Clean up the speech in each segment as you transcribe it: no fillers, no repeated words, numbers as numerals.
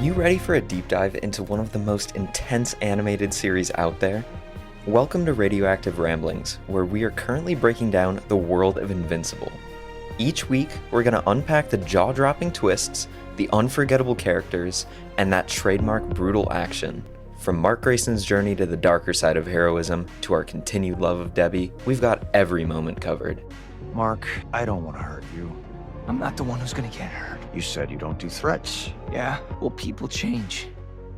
you ready for a deep dive into one of the most intense animated series out there? Welcome to Radioactive Ramblings, where we are currently breaking down the world of Invincible. Each week, we're going to unpack the jaw-dropping twists, the unforgettable characters, and that trademark brutal action. From Mark Grayson's journey to the darker side of heroism, to our continued love of Debbie, we've got every moment covered. Mark, I don't want to hurt you. I'm not the one who's gonna get hurt. You said you don't do threats. Yeah, well, people change.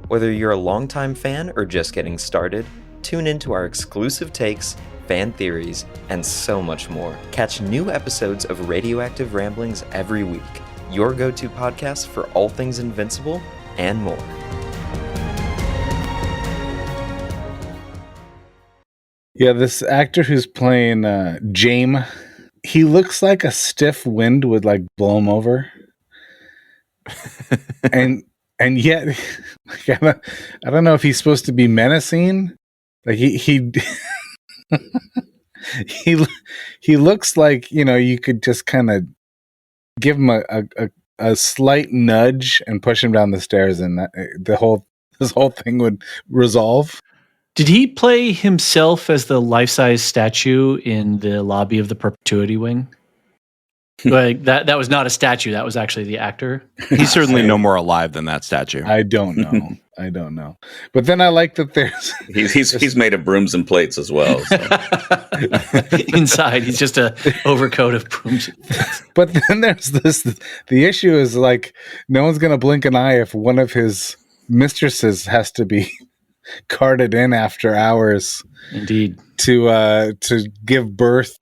Whether you're a longtime fan or just getting started, tune into our exclusive takes, fan theories, and so much more. Catch new episodes of Radioactive Ramblings every week, your go-to podcast for all things Invincible and more. Yeah, this actor who's playing James, he looks like a stiff wind would like blow him over. and yet I don't know if he's supposed to be menacing. Like he he looks like, you know, you could just kind of give him a slight nudge and push him down the stairs, and this whole thing would resolve. Did he play himself as the life-size statue in the lobby of the Perpetuity Wing? Like that was not a statue. That was actually the actor. He's certainly no more alive than that statue. I don't know. But then I like that there's he's made of brooms and plates as well. So. Inside, he's just a overcoat of brooms. But then there's this. The issue is like no one's gonna blink an eye if one of his mistresses has to be carted in after hours. Indeed. To give birth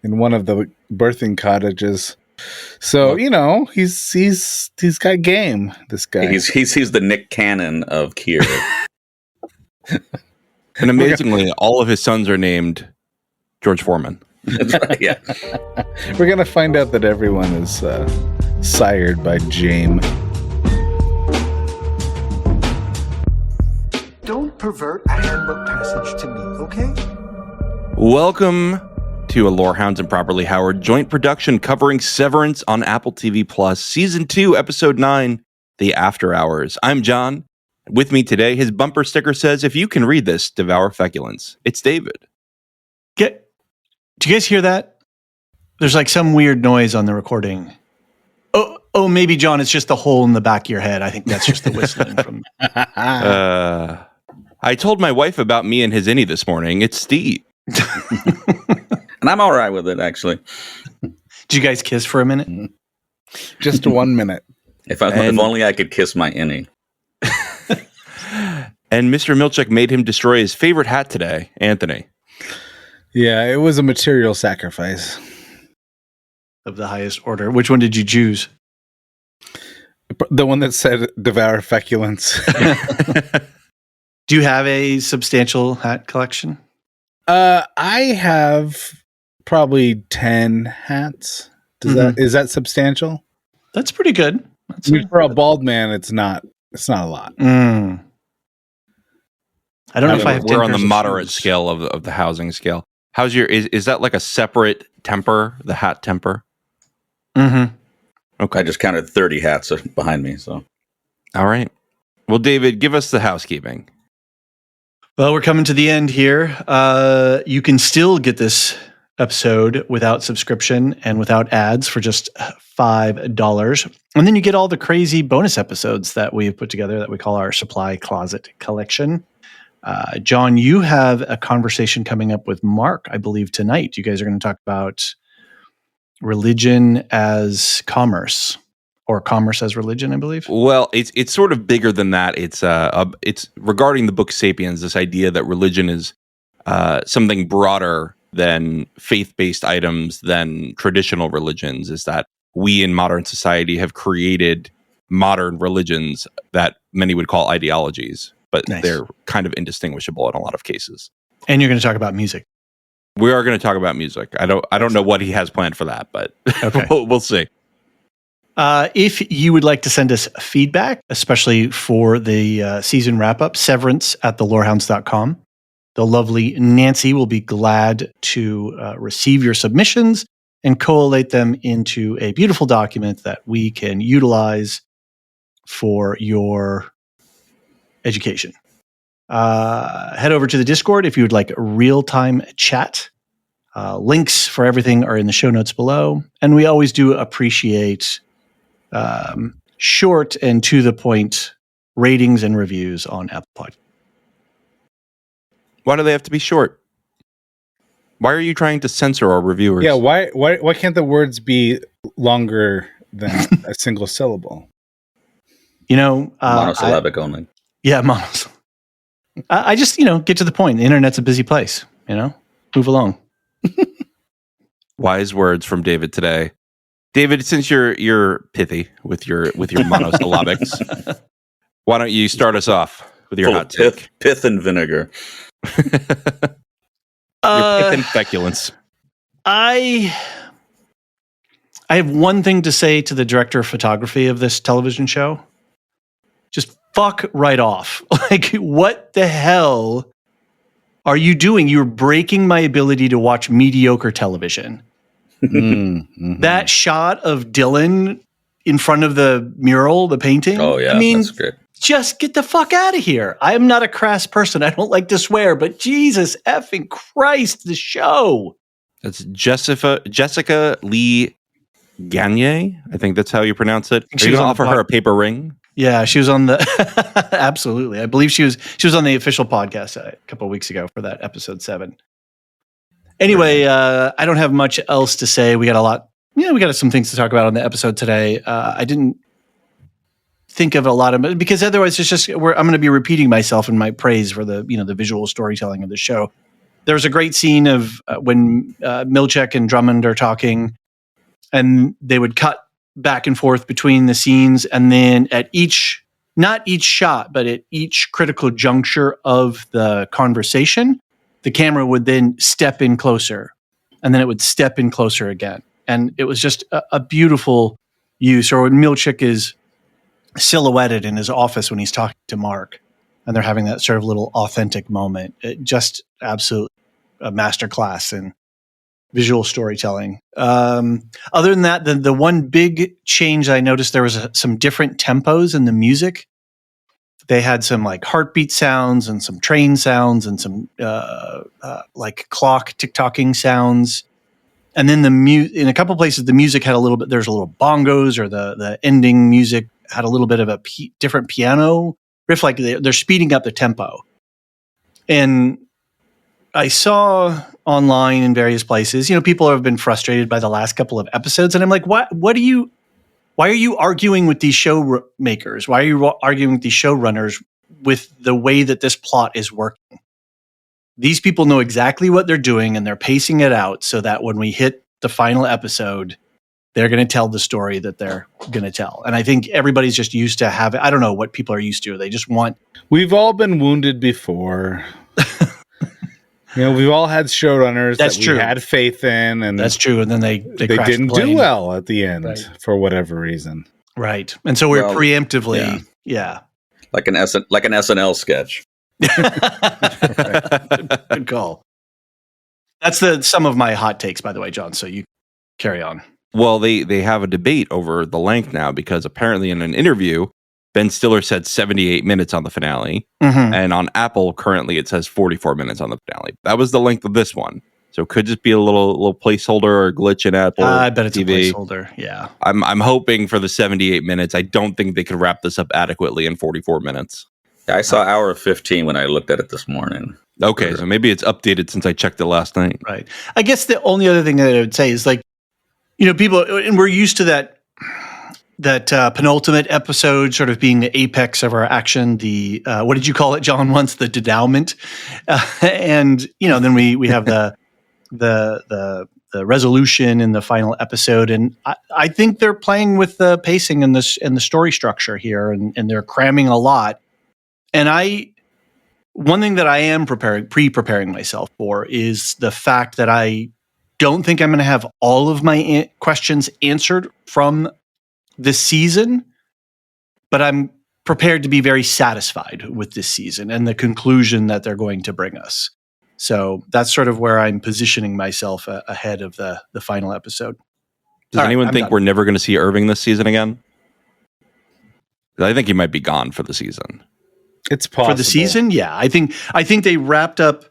in one of the birthing cottages. So, you know, he's got game, this guy. He's the Nick Cannon of Kier. And amazingly, all of his sons are named George Foreman. That's right, yeah. We're going to find out that everyone is sired by James. Don't pervert a handbook passage to me, okay? Welcome to a Lorehounds and Properly Howard joint production covering Severance on Apple TV Plus, Season 2, Episode 9, The After Hours. I'm John. With me today, his bumper sticker says, if you can read this, devour feculence. It's David. Do you guys hear that? There's like some weird noise on the recording. Oh, maybe, John, it's just the hole in the back of your head. I think that's just the whistling from... I told my wife about me and his innie this morning. It's Steve. And I'm all right with it, actually. Did you guys kiss for a minute? Just 1 minute. If only I could kiss my innie. And Mr. Milchick made him destroy his favorite hat today, Anthony. Yeah, it was a material sacrifice. Of the highest order. Which one did you choose? The one that said devour feculence. Do you have a substantial hat collection? I have probably 10 hats. Is that substantial? That's pretty good. For a bald man, it's not a lot. I don't know if I have 10 We're on the pairs of moderate shoes. scale of the housing scale. How's your is that like a separate temper, the hat temper? Mm-hmm. Okay. I just counted 30 hats behind me. So, All right. Well, David, give us the housekeeping. Well, we're coming to the end here. You can still get this episode without subscription and without ads for just $5. And then you get all the crazy bonus episodes that we've put together that we call our Supply Closet Collection. John, you have a conversation coming up with Mark, I believe, tonight. You guys are going to talk about religion as commerce. Or commerce as religion, I believe. Well, it's sort of bigger than that. It's regarding the book *Sapiens*. This idea that religion is something broader than faith-based items, than traditional religions. Is that we in modern society have created modern religions that many would call ideologies, but they're kind of indistinguishable in a lot of cases. And you're going to talk about music. We are going to talk about music. I don't know what he has planned for that, but okay. we'll see. If you would like to send us feedback, especially for the season wrap-up, severance@thelorehounds.com. The lovely Nancy will be glad to receive your submissions and collate them into a beautiful document that we can utilize for your education. Head over to the Discord if you would like real-time chat. Links for everything are in the show notes below. And we always do appreciate short and to the point ratings and reviews on Apple Podcasts. Why do they have to be short? Why are you trying to censor our reviewers? Yeah, why can't the words be longer than a single syllable? Monosyllabic only. Yeah, monos. I just, get to the point. The internet's a busy place, Move along. Wise words from David today. David, since you're pithy with your monosyllabics, why don't you start us off with your Full hot of take? pith and vinegar. Your pith and feculence. I have one thing to say to the director of photography of this television show. Just fuck right off. Like, what the hell are you doing? You're breaking my ability to watch mediocre television. Mm-hmm. That shot of Dylan in front of the mural, the painting. Oh, yeah. I mean, that's great. just get the fuck out of here. I am not a crass person. I don't like to swear, but Jesus effing Christ, the show. That's Jessica Lee Gagne. I think that's how you pronounce it. Are you going to offer her a paper ring? Yeah, she was on the absolutely. I believe she was on the official podcast a couple of weeks ago for that episode 7. Anyway, I don't have much else to say. We got a lot. We got some things to talk about on the episode today. I didn't think of a lot of it because otherwise it's just I'm going to be repeating myself in my praise for the the visual storytelling of the show. There's a great scene of when Milchick and Drummond are talking, and they would cut back and forth between the scenes, and then at not each shot, but at each critical juncture of the conversation, the camera would then step in closer, and then it would step in closer again. And it was just a beautiful use. Or when Milchick is silhouetted in his office when he's talking to Mark, and they're having that sort of little authentic moment. It just absolutely a masterclass in visual storytelling. Other than that, the one big change I noticed, there was some different tempos in the music. They had some like heartbeat sounds and some train sounds and some like clock tick-tocking sounds. And then in a couple places, the music had there's a little bongos, or the ending music had a little bit of a different piano riff, like they're speeding up the tempo. And I saw online in various places, people have been frustrated by the last couple of episodes. And I'm like, why are you arguing with these show makers? Why are you arguing with these showrunners with the way that this plot is working? These people know exactly what they're doing, and they're pacing it out so that when we hit the final episode, they're going to tell the story that they're going to tell. And I think everybody's just used to have it. I don't know what people are used to. They just want. We've all been wounded before. We've all had showrunners that we had faith in, and that's true. And then they didn't do well at the end for whatever reason. Right. And so we're preemptively, like an SNL sketch. Good call. That's some of my hot takes, by the way, John. So you carry on. Well, they have a debate over the length now, because apparently in an interview, Ben Stiller said 78 minutes on the finale, and on Apple currently it says 44 minutes on the finale. That was the length of this one, so it could just be a little placeholder or glitch in Apple. I bet it's TV. A placeholder. Yeah, I'm hoping for the 78 minutes. I don't think they could wrap this up adequately in 44 minutes. I saw hour 15 when I looked at it this morning. Okay, so maybe it's updated since I checked it last night. Right. I guess the only other thing that I would say is, like, people, and we're used to that penultimate episode sort of being the apex of our action. The what did you call it, John? Once the denouement, and then we have the resolution in the final episode, and I think they're playing with the pacing and the story structure here, and they're cramming a lot. And one thing that I am preparing myself for is the fact that I don't think I'm going to have all of my questions answered from this season, but I'm prepared to be very satisfied with this season and the conclusion that they're going to bring us. So that's sort of where I'm positioning myself ahead of the final episode. Does anyone think we're never going to see Irving this season again? I think he might be gone for the season. It's possible. For the season. Yeah, I think they wrapped up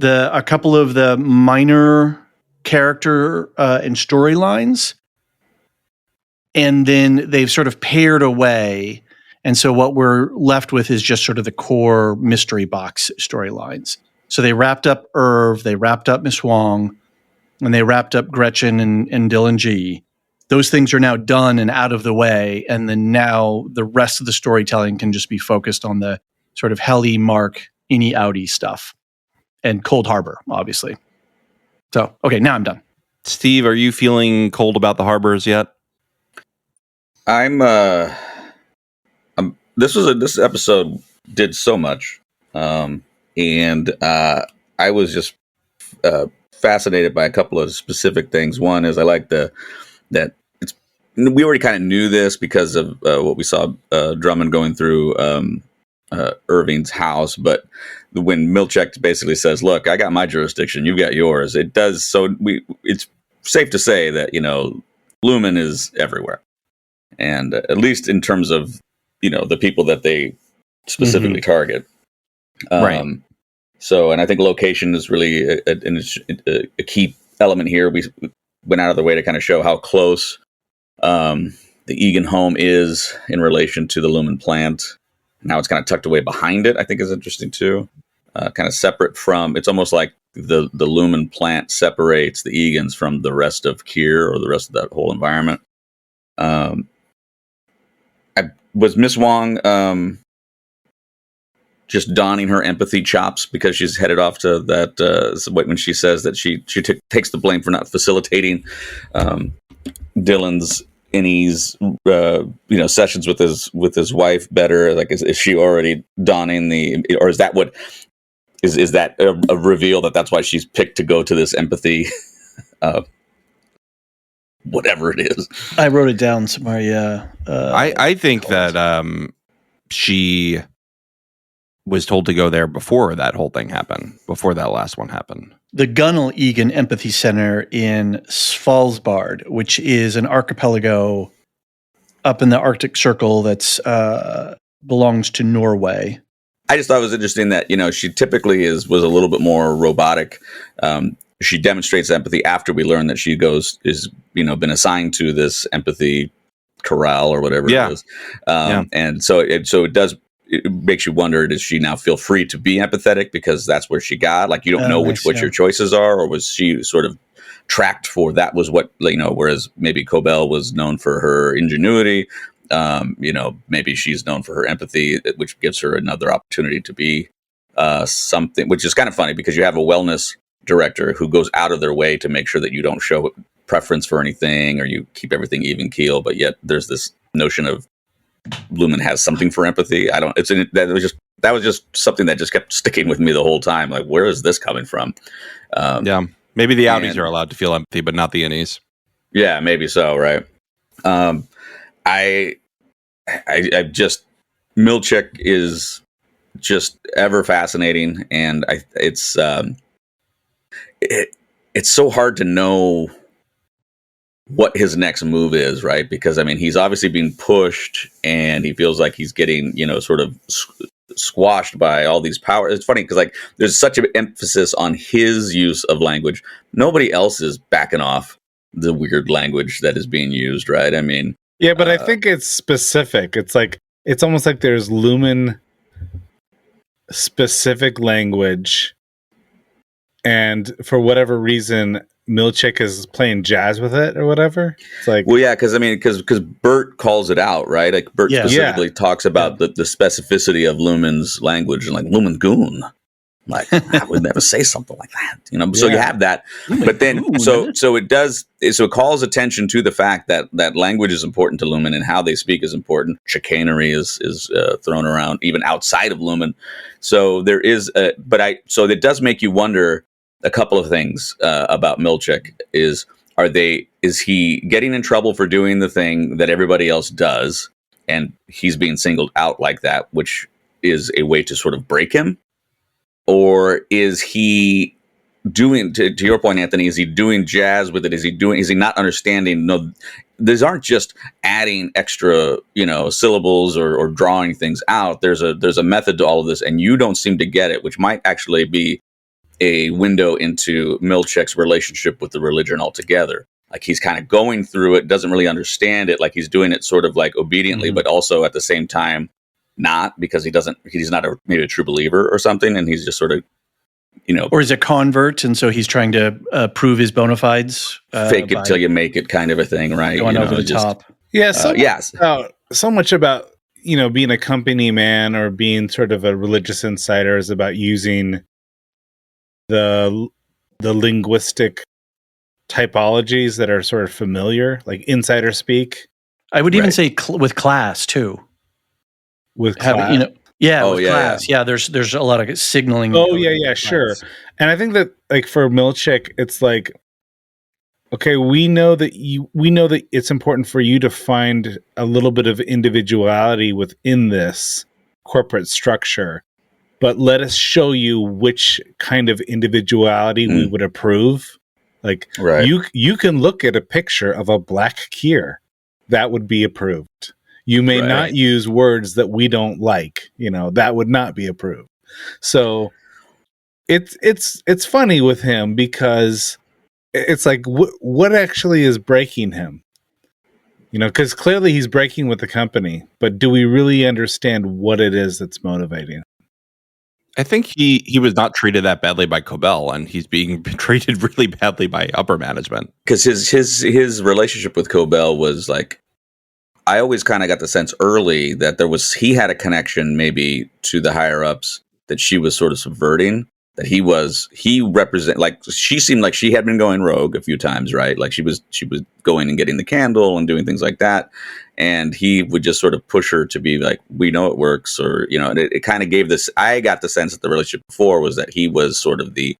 a couple of the minor character and storylines, and then they've sort of paired away. And so what we're left with is just sort of the core mystery box storylines. So they wrapped up Irv, they wrapped up Miss Wong, and they wrapped up Gretchen and Dylan G. Those things are now done and out of the way. And then now the rest of the storytelling can just be focused on the sort of Helly, Mark, innie, outie stuff. And Cold Harbor, obviously. So, okay, now I'm done. Steve, are you feeling cold about the harbors yet? This episode did so much, and I was just fascinated by a couple of specific things. One is I like we already kind of knew this because of what we saw Drummond going through Irving's house, but when Milchick basically says, "Look, I got my jurisdiction, you got yours," it does. So it's safe to say that Lumen is everywhere, and at least in terms of the people that they specifically target, right? So, and I think location is really a key element here. We went out of the way to kind of show how close the Egan home is in relation to the Lumen plant. Now it's kind of tucked away behind it, I think is interesting too. Kind of separate from, it's almost like the Lumen plant separates the Egans from the rest of Kier or the rest of that whole environment. Was Miss Wong just donning her empathy chops because she's headed off to that when she says that she takes the blame for not facilitating Dylan's Innie's sessions with his wife better? Like, is she already donning or is that what is that a reveal that's why she's picked to go to this empathy whatever it is? I wrote it down somewhere. Yeah, I think that she was told to go there before that whole thing happened, before that last one happened. The Gunnell Egan Empathy Center in Svalbard, which is an archipelago up in the Arctic Circle that's belongs to Norway. I just thought it was interesting that she typically was a little bit more robotic. She demonstrates empathy after we learn that she is been assigned to this empathy corral or whatever it is. And so it makes you wonder, does she now feel free to be empathetic because that's where she got? Like, you don't know what your choices are, or was she sort of tracked for that was what, whereas maybe Cobell was known for her ingenuity, maybe she's known for her empathy, which gives her another opportunity to be something, which is kind of funny because you have a wellness director who goes out of their way to make sure that you don't show preference for anything or you keep everything even keel, but yet there's this notion of Lumen has something for empathy. That was just something that just kept sticking with me the whole time. Like, where is this coming from? Maybe the outies are allowed to feel empathy, but not the innies. Yeah, maybe so. Right. I Milchick is just ever fascinating, and it's so hard to know what his next move is, right? Because he's obviously being pushed, and he feels like he's getting sort of squashed by all these powers. It's funny because there's such an emphasis on his use of language. Nobody else is backing off the weird language that is being used, right? Yeah, but I think it's specific. It's almost like there's Lumen specific language, and for whatever reason, Milchick is playing jazz with it or whatever. It's like, well, yeah, because Burt calls it out, right? Like, Burt specifically talks about the specificity of Lumen's language, and like Lumen goon. Like, I would never say something like that, So you have that, but then so it calls attention to the fact that language is important to Lumen and how they speak is important. Chicanery is thrown around even outside of Lumen. So there is, so it does make you wonder a couple of things about Milchick. Is he getting in trouble for doing the thing that everybody else does, and he's being singled out like that, which is a way to sort of break him? Or is he doing, to your point, Anthony, is he doing jazz with it? Is he not understanding? No, these aren't just adding extra, syllables or drawing things out. There's a method to all of this, and you don't seem to get it, which might actually be a window into Milchick's relationship with the religion altogether. Like he's kind of going through it, doesn't really understand it. Like he's doing it sort of like obediently, but also at the same time not, because he's not maybe a true believer or something. And he's just sort of, or is a convert. And so he's trying to prove his bona fides. Fake it till you make it kind of a thing, right? Going over the top. Yeah. So much about, being a company man or being sort of a religious insider is about using the linguistic typologies that are sort of familiar, like insider speak. I would even say with class too. With class? Class. Yeah, there's a lot of signaling. Oh yeah, sure. And I think that like for Milchick, it's like, okay, we know that it's important for you to find a little bit of individuality within this corporate structure, but let us show you which kind of individuality we would approve. Like you can look at a picture of a black Kier, that would be approved. You may not use words that we don't like, that would not be approved. So it's funny with him because it's like what actually is breaking him? Because clearly he's breaking with the company, but do we really understand what it is that's motivating? I think he was not treated that badly by Cobell, and he's being treated really badly by upper management. Because his relationship with Cobell was like, I always kind of got the sense early that he had a connection maybe to the higher ups that she was sort of subverting. That she seemed like she had been going rogue a few times, right? Like she was going and getting the candle and doing things like that. And he would just sort of push her to be like, we know it works, or, and it kind of gave this, I got the sense that the relationship before was that he was sort of the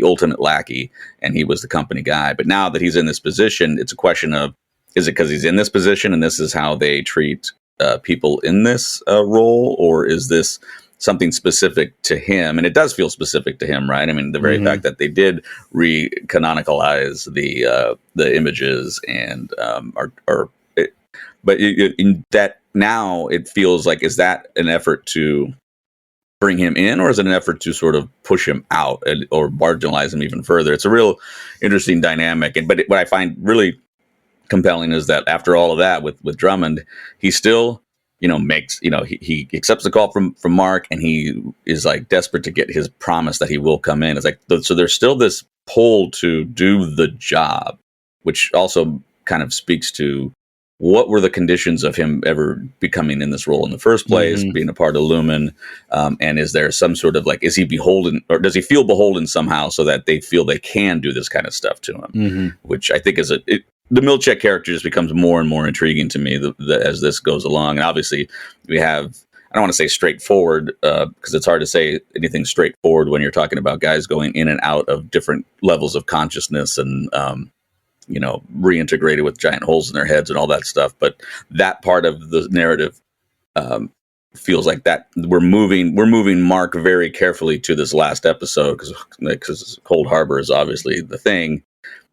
ultimate lackey and he was the company guy. But now that he's in this position, it's a question of, is it because he's in this position and this is how they treat people in this role, or is this something specific to him? And it does feel specific to him, right? I mean, the very fact that they did re-canonicalize the images and in that now it feels like, is that an effort to bring him in, or is it an effort to sort of push him out or marginalize him even further? It's a real interesting dynamic. But what I find really compelling is that after all of that with Drummond, he still makes he accepts the call from Mark, and he is like desperate to get his promise that he will come in. It's like, so there's still this pull to do the job, which also kind of speaks to what were the conditions of him ever becoming in this role in the first place, being a part of Lumen, and is there some sort of like, is he beholden, or does he feel beholden somehow so that they feel they can do this kind of stuff to him, which I think is the Milchick character just becomes more and more intriguing to me as this goes along. And obviously we have, I don't want to say straightforward, because it's hard to say anything straightforward when you're talking about guys going in and out of different levels of consciousness and, reintegrated with giant holes in their heads and all that stuff. But that part of the narrative feels like that we're moving Mark very carefully to this last episode, because Cold Harbor is obviously the thing.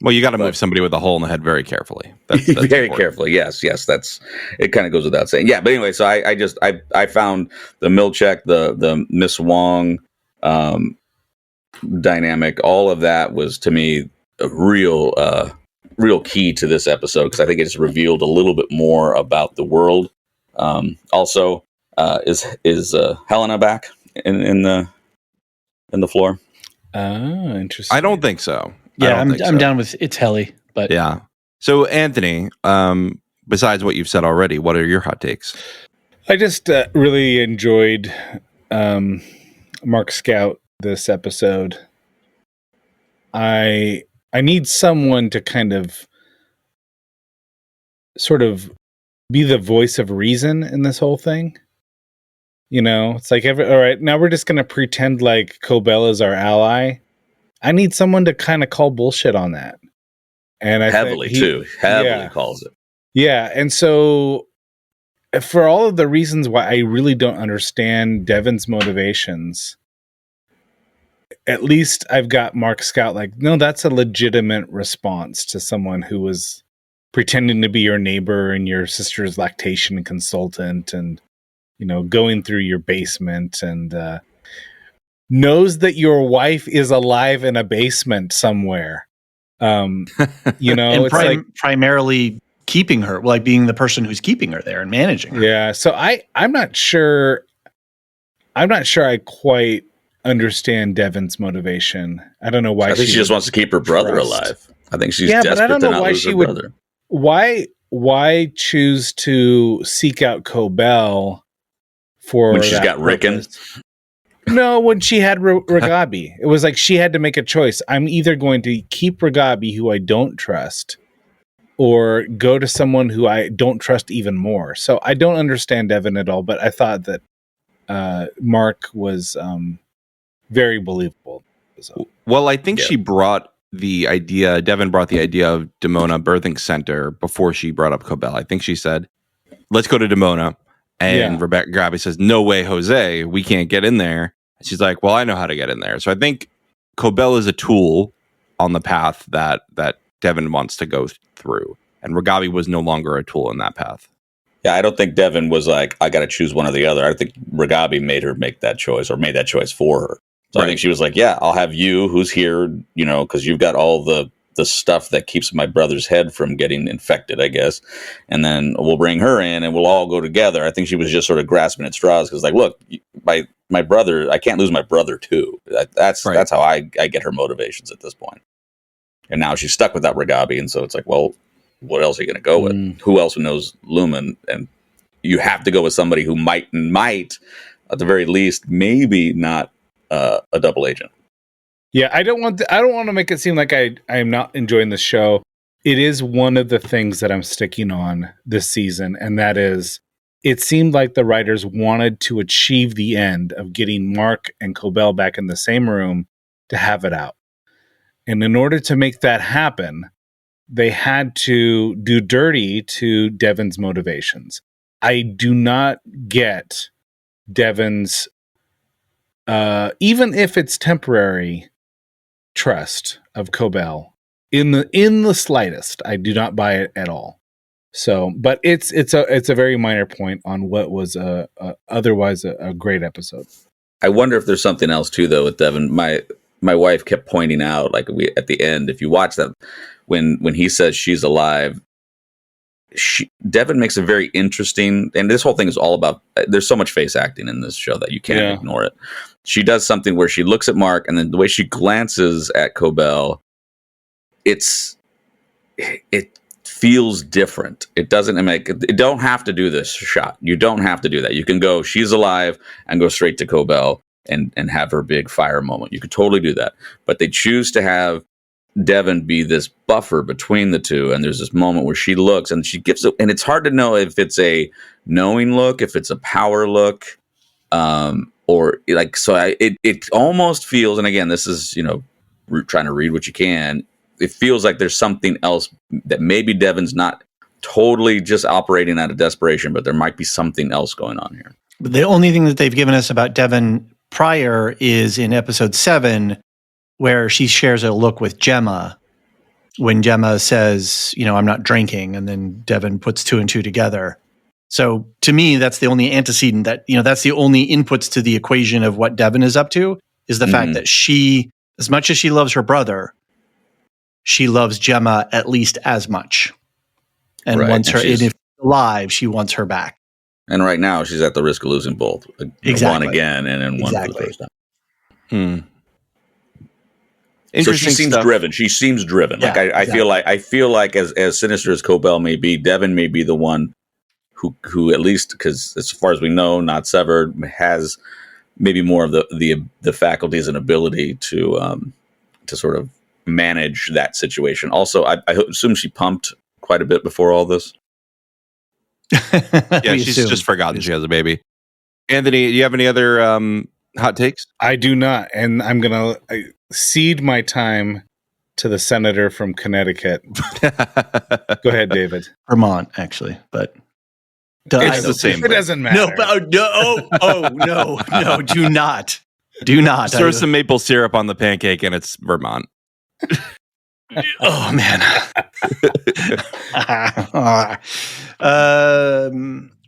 Well, you got to move somebody with a hole in the head very carefully. That's very carefully. Yes. That's, it kind of goes without saying. Yeah. But anyway, so I found the Milchick, the Miss Wong dynamic, all of that was to me a real key to this episode, because I think it's revealed a little bit more about the world. Also, is Helena back in the floor? Interesting. I don't think so. Yeah, I'm down with it's Helly, but yeah. So Anthony, besides what you've said already, what are your hot takes? I just really enjoyed Mark Scout this episode. I need someone to kind of sort of be the voice of reason in this whole thing. It's like, all right, now we're just going to pretend like Cobell is our ally. I need someone to kind of call bullshit on that. And I heavily calls it. Yeah. And so for all of the reasons why I really don't understand Devon's motivations, at least I've got Mark Scout like, no, that's a legitimate response to someone who was pretending to be your neighbor and your sister's lactation consultant and, going through your basement and knows that your wife is alive in a basement somewhere. And It's like primarily keeping her, like being the person who's keeping her there and managing her. Yeah. So I'm not sure I quite understand Devon's motivation. I don't know why. I think she just wants to keep her brother alive. I think she's desperate but I don't to know not why lose she her would. brother. Why choose to seek out Cobell for When she's that got Rickon? purpose? No, when she had Ragabi, it was like she had to make a choice. I'm either going to keep Ragabi, who I don't trust, or go to someone who I don't trust even more. So I don't understand Devon at all, but I thought that Mark was very believable. So, Well, I think she brought the idea, Devon brought the idea of Demona Birthing Center before she brought up Cobell. I think she said, let's go to Demona. And Rebecca Gabi says, no way, Jose, we can't get in there. And she's like, well, I know how to get in there. So I think Cobell is a tool on the path that Devon wants to go through. And Ragabi was no longer a tool in that path. Yeah, I don't think Devon was like, I got to choose one or the other. I think Ragabi made her make that choice or made that choice for her. So I think she was like, yeah, I'll have you who's here, because you've got all the stuff that keeps my brother's head from getting infected, I guess. And then we'll bring her in and we'll all go together. I think she was just sort of grasping at straws because like, look, my brother, I can't lose my brother too. That's how I get her motivations at this point. And now she's stuck without Ragabi. And so it's like, well, what else are you going to go with? Who else knows Lumen? And you have to go with somebody who might, at the very least, maybe not a double agent. Yeah, I don't want to make it seem like I am not enjoying the show. It is one of the things that I'm sticking on this season, and that is, it seemed like the writers wanted to achieve the end of getting Mark and Cobell back in the same room to have it out. And in order to make that happen, they had to do dirty to Devon's motivations. I do not get Devon's, even if it's temporary, trust of Cobell in the slightest. I do not buy it at all. So, but it's a very minor point on what was otherwise a great episode. I wonder if there's something else too, though, with Devon. My wife kept pointing out, like at the end, if you watch that, when he says she's alive, Devon makes a very interesting, and this whole thing is all about, there's so much face acting in this show that you can't ignore it. She does something where she looks at Mark, and then the way she glances at Cobell, it feels different. It doesn't make it. Don't have to do this shot. You don't have to do that. You can go, she's alive, and go straight to Cobell and have her big fire moment. You could totally do that. But they choose to have Devon be this buffer between the two, and there's this moment where she looks and she gives it, and it's hard to know if it's a knowing look, if it's a power look, or like, so it almost feels, and again, this is, trying to read what you can, it feels like there's something else that maybe Devon's not totally just operating out of desperation, but there might be something else going on here. The only thing that they've given us about Devon prior is in episode 7, where she shares a look with Gemma when Gemma says, I'm not drinking, and then Devon puts 2 and 2 together. So to me, that's the only antecedent that, that's the only inputs to the equation of what Devon is up to, is the fact that she, as much as she loves her brother, she loves Gemma at least as much. And wants her, and if she's alive, she wants her back. And right now, she's at the risk of losing both. Exactly. One again, and then one for the first time. Interesting. So she seems stuff. driven. She seems driven. Yeah, I feel like as sinister as Cobell may be, Devon may be the one who at least, because as far as we know, not severed, has maybe more of the faculties and ability to sort of manage that situation. Also, I assume she pumped quite a bit before all this. Yeah, she's just forgotten she has a baby. Anthony, do you have any other hot takes? I do not, and I'm gonna cede my time to the senator from Connecticut. Go ahead, David. Vermont, actually, but it's the same. It doesn't matter. no, no, do not. Do not. Throw some maple syrup on the pancake, and it's Vermont. Oh man.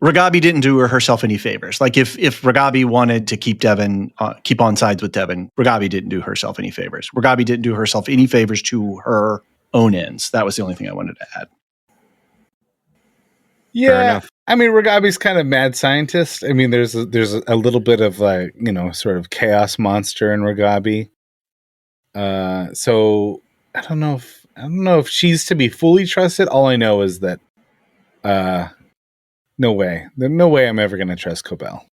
Ragabi didn't do herself any favors. Like if Ragabi wanted to keep on sides with Devin, Ragabi didn't do herself any favors. Ragabi didn't do herself any favors to her own ends. That was the only thing I wanted to add. Yeah, I mean, Ragabi's kind of mad scientist. I mean, there's a little bit of like, sort of chaos monster in Ragabi. So I don't know if she's to be fully trusted. All I know is that no way I'm ever going to trust Cobell.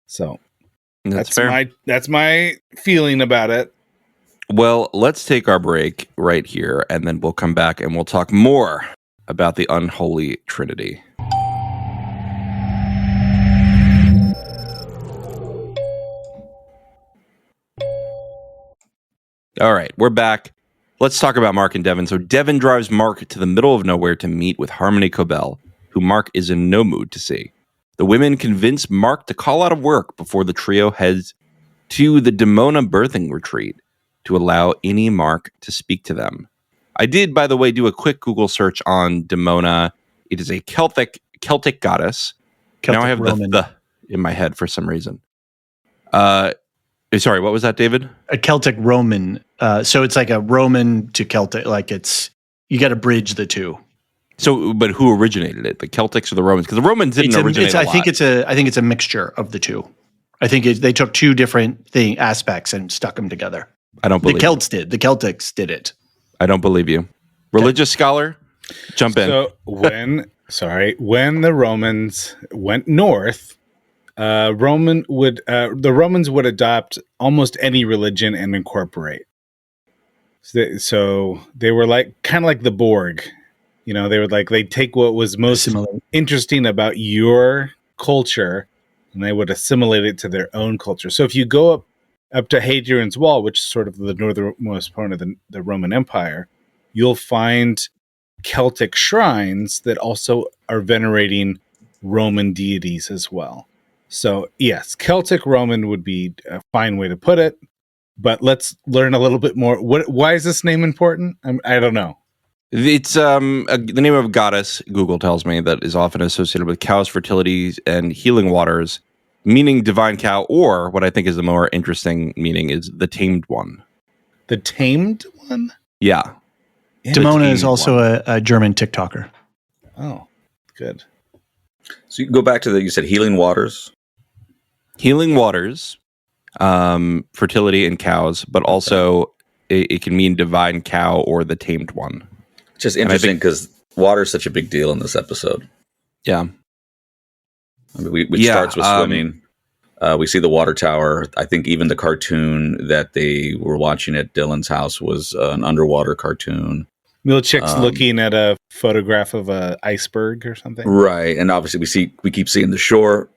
So that's fair. That's my feeling about it. Well, let's take our break right here, and then we'll come back and we'll talk more about the unholy trinity. All right, we're back. Let's talk about Mark and Devin. So Devin drives Mark to the middle of nowhere to meet with Harmony Cobell, who Mark is in no mood to see. The women convince Mark to call out of work before the trio heads to the Demona birthing retreat to allow Innie Mark to speak to them. I did, by the way, do a quick Google search on Demona. It is a Celtic goddess. Now I have the in my head for some reason. Sorry, what was that, David? A Celtic Roman. So it's like a Roman to Celtic. Like you got to bridge the two. So, but who originated it? The Celtics or the Romans? Because the Romans didn't originate a lot. I think it's a mixture of the two. I think they took two different aspects and stuck them together. I don't believe the Celts did. The Celtics did it. I don't believe you. Religious scholar, jump in. So when the Romans went north, the Romans would adopt almost any religion and incorporate. So they were kind of like the Borg. They would they'd take what was most interesting about your culture and they would assimilate it to their own culture. So if you go up to Hadrian's Wall, which is sort of the northernmost part of the Roman Empire, you'll find Celtic shrines that also are venerating Roman deities as well. So yes, Celtic Roman would be a fine way to put it, but let's learn a little bit more. Why is this name important? I don't know. It's the name of a goddess, Google tells me, that is often associated with cows' fertility and healing waters, meaning divine cow, or what I think is the more interesting meaning is the tamed one. The tamed one? Yeah. Demona is also a German TikToker. Oh, good. So you can go back to you said healing waters? Healing waters, fertility in cows, but also it can mean divine cow or the tamed one. It's just interesting because water is such a big deal in this episode. Yeah. I mean, we starts with swimming. We see the water tower. I think even the cartoon that they were watching at Dylan's house was an underwater cartoon. Milchick's looking at a photograph of an iceberg or something. Right. And obviously we keep seeing the shore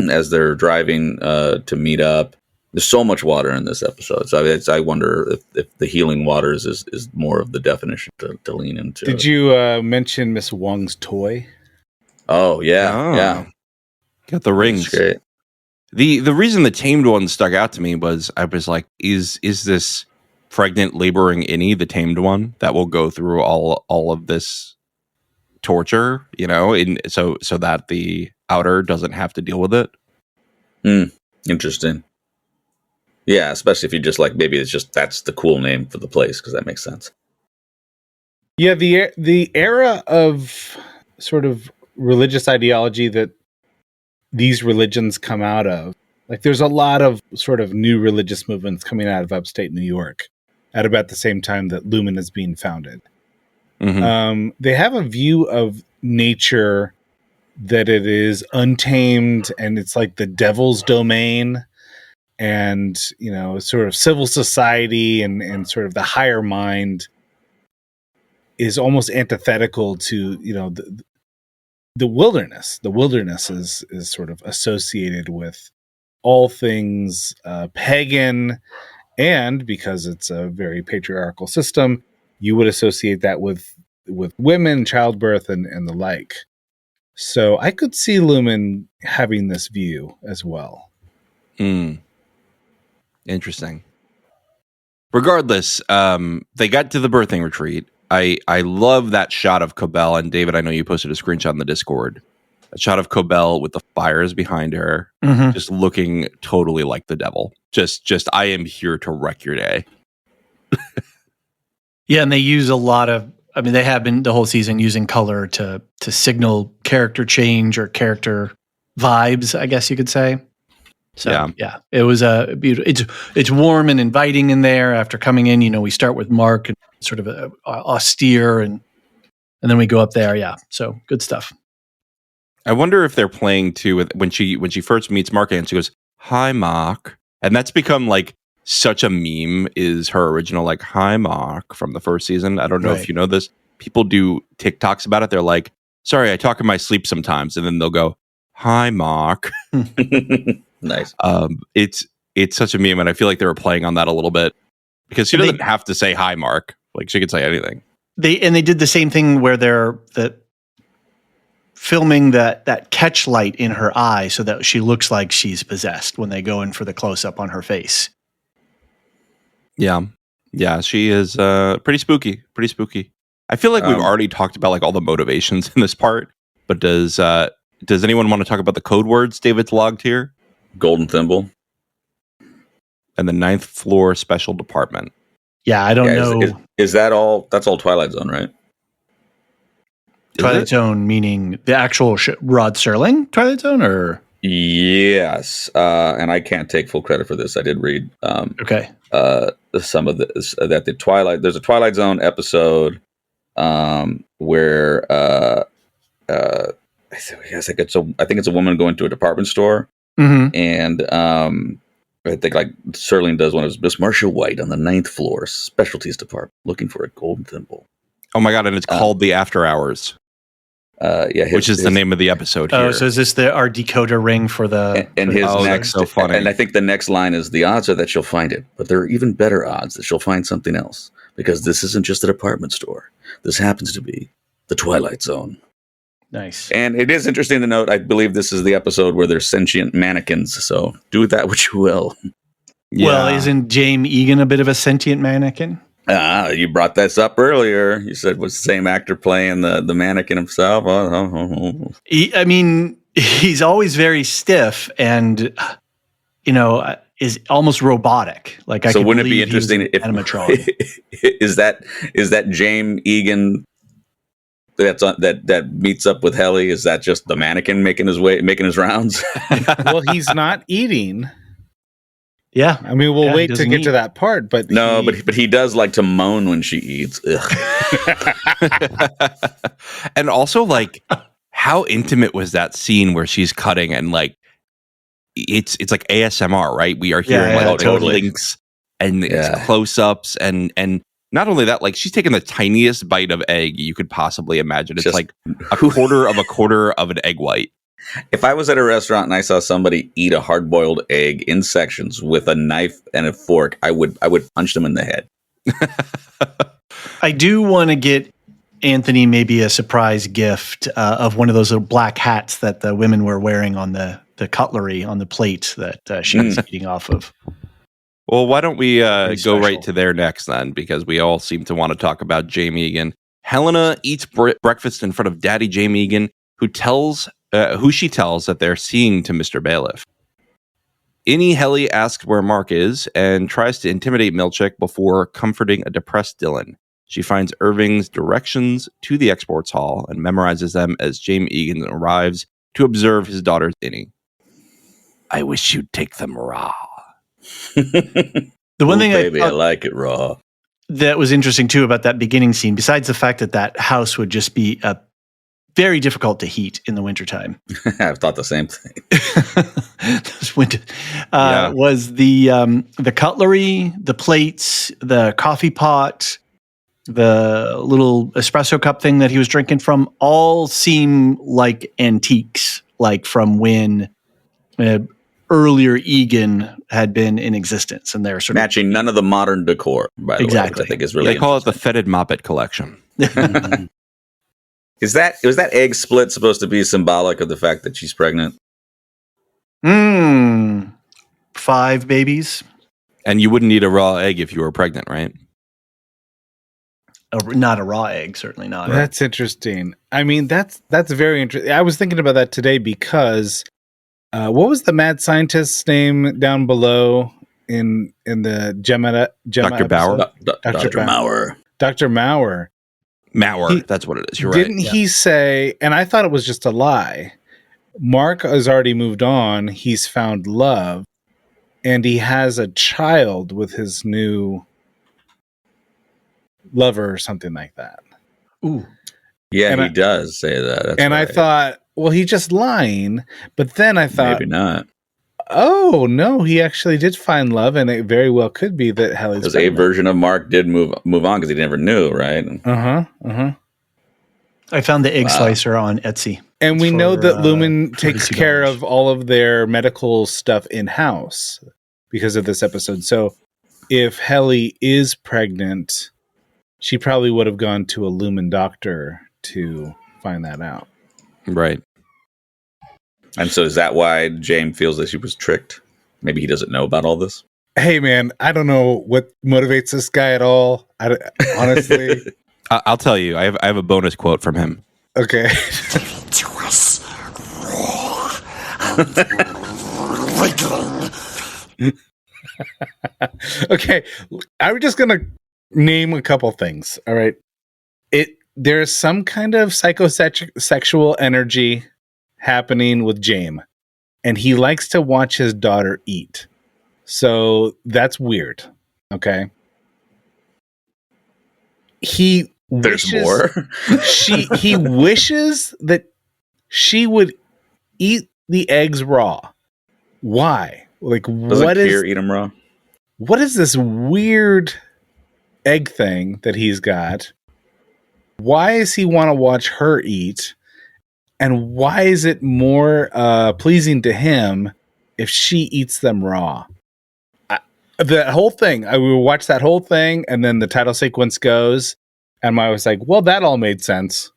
as they're driving to meet up. There's so much water in this episode. So I wonder if the healing waters is more of the definition to lean into. Did you mention Miss Wong's toy? Oh, yeah. Yeah. Got the rings. That's great. The reason the tamed one stuck out to me was I was like, is this pregnant laboring Innie the tamed one that will go through all of this torture, so that the outer doesn't have to deal with it? Interesting. Yeah, especially if you just maybe it's just that's the cool name for the place because that makes sense. Yeah, the era of sort of religious ideology that these religions come out of, there's a lot of sort of new religious movements coming out of upstate New York at about the same time that Lumen is being founded. Mm-hmm. They have a view of nature that it is untamed and it's like the devil's domain. And, sort of civil society and sort of the higher mind is almost antithetical to, the wilderness. The wilderness is sort of associated with all things pagan. And because it's a very patriarchal system, you would associate that with women, childbirth, and the like. So I could see Lumen having this view as well. Interesting. Regardless, they got to the birthing retreat. I love that shot of Cobell, and David, I know you posted a screenshot in the Discord. A shot of Cobell with the fires behind her, just looking totally like the devil. Just I am here to wreck your day. Yeah, and they use a lot of. I mean, they have been the whole season using color to signal character change or character vibes, I guess you could say. So yeah, it was a beautiful. It's warm and inviting in there. After coming in, we start with Mark and sort of austere, and then we go up there. Yeah, so good stuff. I wonder if they're playing too with when she first meets Mark and she goes, "Hi, Mark," and that's become like such a meme. Is her original like "Hi, Mark" from the first season? I don't know if you know this. People do TikToks about it. They're like, "Sorry, I talk in my sleep sometimes," and then they'll go, "Hi, Mark." Nice. It's such a meme, and I feel like they were playing on that a little bit because she doesn't have to say "Hi, Mark." Like she could say anything. They did the same thing where they're filming that catch light in her eye so that she looks like she's possessed when they go in for the close up on her face. Yeah, she is pretty spooky. Pretty spooky. I feel like we've already talked about like all the motivations in this part, but does anyone want to talk about the code words David's logged here? Golden Thimble. And the 9th floor special department. Yeah, I don't know. Is that all? That's all Twilight Zone, right? Twilight Zone meaning the actual Rod Serling Twilight Zone, or? Yes, and I can't take full credit for this. I did read some of this that the Twilight. There's a Twilight Zone episode where I think it's a woman going to a department store. And I think like Serling does one of Miss Marcia White on the 9th floor specialties department looking for a golden thimble. Oh my god! And it's called The After Hours. Which is the name of the episode here. Oh, so is this our decoder ring for the? And his next, so funny. And I think the next line is, "The odds are that she'll find it, but there are even better odds that she'll find something else because this isn't just a department store. This happens to be the Twilight Zone." Nice. And it is interesting to note, I believe this is the episode where there's sentient mannequins, so do with that what you will. Yeah. Well, isn't Jaime Egan a bit of a sentient mannequin? You brought this up earlier. You said was the same actor playing the mannequin himself. He's always very stiff and, is almost robotic. Like so wouldn't it be interesting if animatronic. is that Jaime Egan that meets up with Helly? Is that just the mannequin making his rounds? Well, he's not eating. Yeah, I mean, we'll wait to get to that part, but but he does like to moan when she eats. And also, like, how intimate was that scene where she's cutting and like it's like ASMR, right? We are hearing totally links and it's close-ups and not only that, like she's taking the tiniest bite of egg you could possibly imagine. It's just like a quarter of an egg white. If I was at a restaurant and I saw somebody eat a hard-boiled egg in sections with a knife and a fork, I would punch them in the head. I do want to get Anthony maybe a surprise gift of one of those little black hats that the women were wearing on the cutlery on the plate that she was eating off of. Well, why don't we go right to there next then? Because we all seem to want to talk about Jaime Egan. Helena eats breakfast in front of Daddy Jaime Egan, who she tells that they're seeing to Mr. Bailiff. Innie Helly asks where Mark is and tries to intimidate Milchick before comforting a depressed Dylan. She finds Irving's directions to the exports hall and memorizes them as Jaime Egan arrives to observe his daughter's innie. I wish you'd take them raw. The one thing I like it raw. That was interesting too about that beginning scene, besides the fact that house would just be very difficult to heat in the wintertime. I've thought the same thing. Was the cutlery, the plates, the coffee pot, the little espresso cup thing that he was drinking from, all seem like antiques, like from when earlier Egan had been in existence, and they're sort matching none of the modern decor. By the way, which I think is really they call it the fetid moppet collection. Was that egg split supposed to be symbolic of the fact that she's pregnant? 5 babies. And you wouldn't eat a raw egg if you were pregnant, right? Not a raw egg, certainly not. That's interesting. I mean, that's very interesting. I was thinking about that today because what was the mad scientist's name down below in the Gemma Dr. Bauer? Dr. Maurer. Dr. Maurer. Maurer, that's what it is. You're Didn't right. he say, and I thought it was just a lie, Mark has already moved on, he's found love, and he has a child with his new lover or something like that. Ooh. Yeah, And he I- does say that. That's and I right. thought, well, he's just lying. But then I thought, maybe not. oh, no, he actually did find love, and it very well could be that Helly's Because a version of Mark did move on because he never knew, right? I found the egg Wow. slicer on Etsy. And we for, know that Lumen takes $32. care of all of their medical stuff in-house because of this episode. So if Helly is pregnant, she probably would have gone to a Lumen doctor to find that out. Right. And so is that why James feels that she was tricked? Maybe he doesn't know about all this? Hey, man, I don't know what motivates this guy at all. Honestly. I'll tell you. I have a bonus quote from him. Okay. Okay. I'm just going to name a couple things. All right. There's some kind of psychosexual energy happening with James, and he likes to watch his daughter eat. So that's weird. Okay. There's more. He wishes that she would eat the eggs raw. Why? Like, Doesn't Kier eat them raw? what is this weird egg thing that he's got? Why does he want to watch her eat? And why is it more pleasing to him if she eats them raw? The whole thing, I will watch that whole thing, and then the title sequence goes, and I was like, well, that all made sense.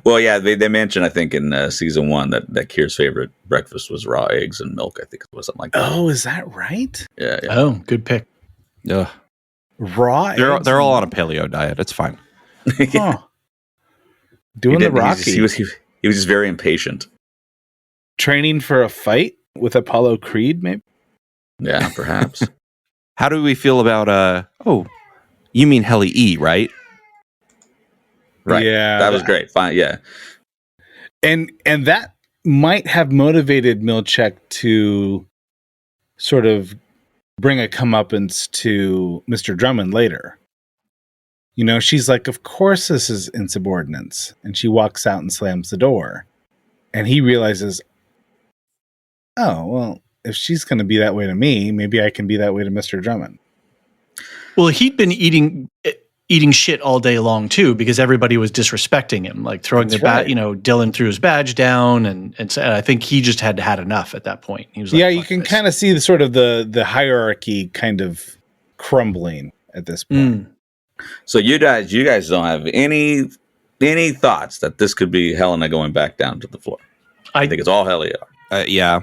Well, yeah, they mentioned, I think, in season 1 that Kier's favorite breakfast was raw eggs and milk. I think it was something like that. Oh, is that right? Yeah. Oh, good pick. Ugh. Raw eggs? They're all on a paleo diet. It's fine. Huh. Doing the Rocky. He was just very impatient. Training for a fight with Apollo Creed, maybe? Yeah, perhaps. How do we feel about oh, you mean Helly E, right? Right. Yeah. That was great. Fine. Yeah. And that might have motivated Milchick to sort of bring a comeuppance to Mr. Drummond later. You know, she's like, of course this is insubordinance. And she walks out and slams the door. And he realizes, oh, well, if she's going to be that way to me, maybe I can be that way to Mr. Drummond. Well, he'd been eating shit all day long too, because everybody was disrespecting him, like throwing That's their right. Dylan threw his badge down, and so I think he just had enough at that point. He was like, Yeah, you "Fuck can this." kind of see the sort of the hierarchy kind of crumbling at this point. So you guys don't have any thoughts that this could be Helena going back down to the floor? I think it's all Helia. Yeah.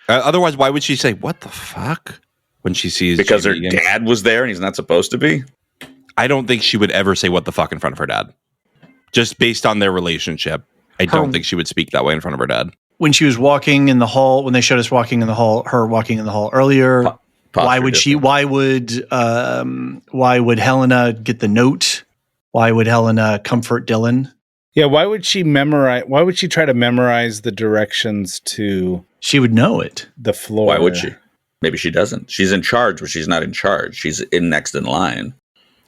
Otherwise, why would she say, what the fuck? When she sees Because her Jamie Egan's- dad was there and he's not supposed to be? I don't think she would ever say what the fuck in front of her dad. Just based on their relationship. I don't think she would speak that way in front of her dad. When she was walking in the hall, when they showed us walking in the hall, her walking in the hall earlier, why would she? Why would Helena get the note? Why would Helena comfort Dylan? Yeah, why would she try to memorize the directions to She would know it. the floor? Why would she? Maybe she doesn't. She's in charge, but she's not in charge. She's next in line.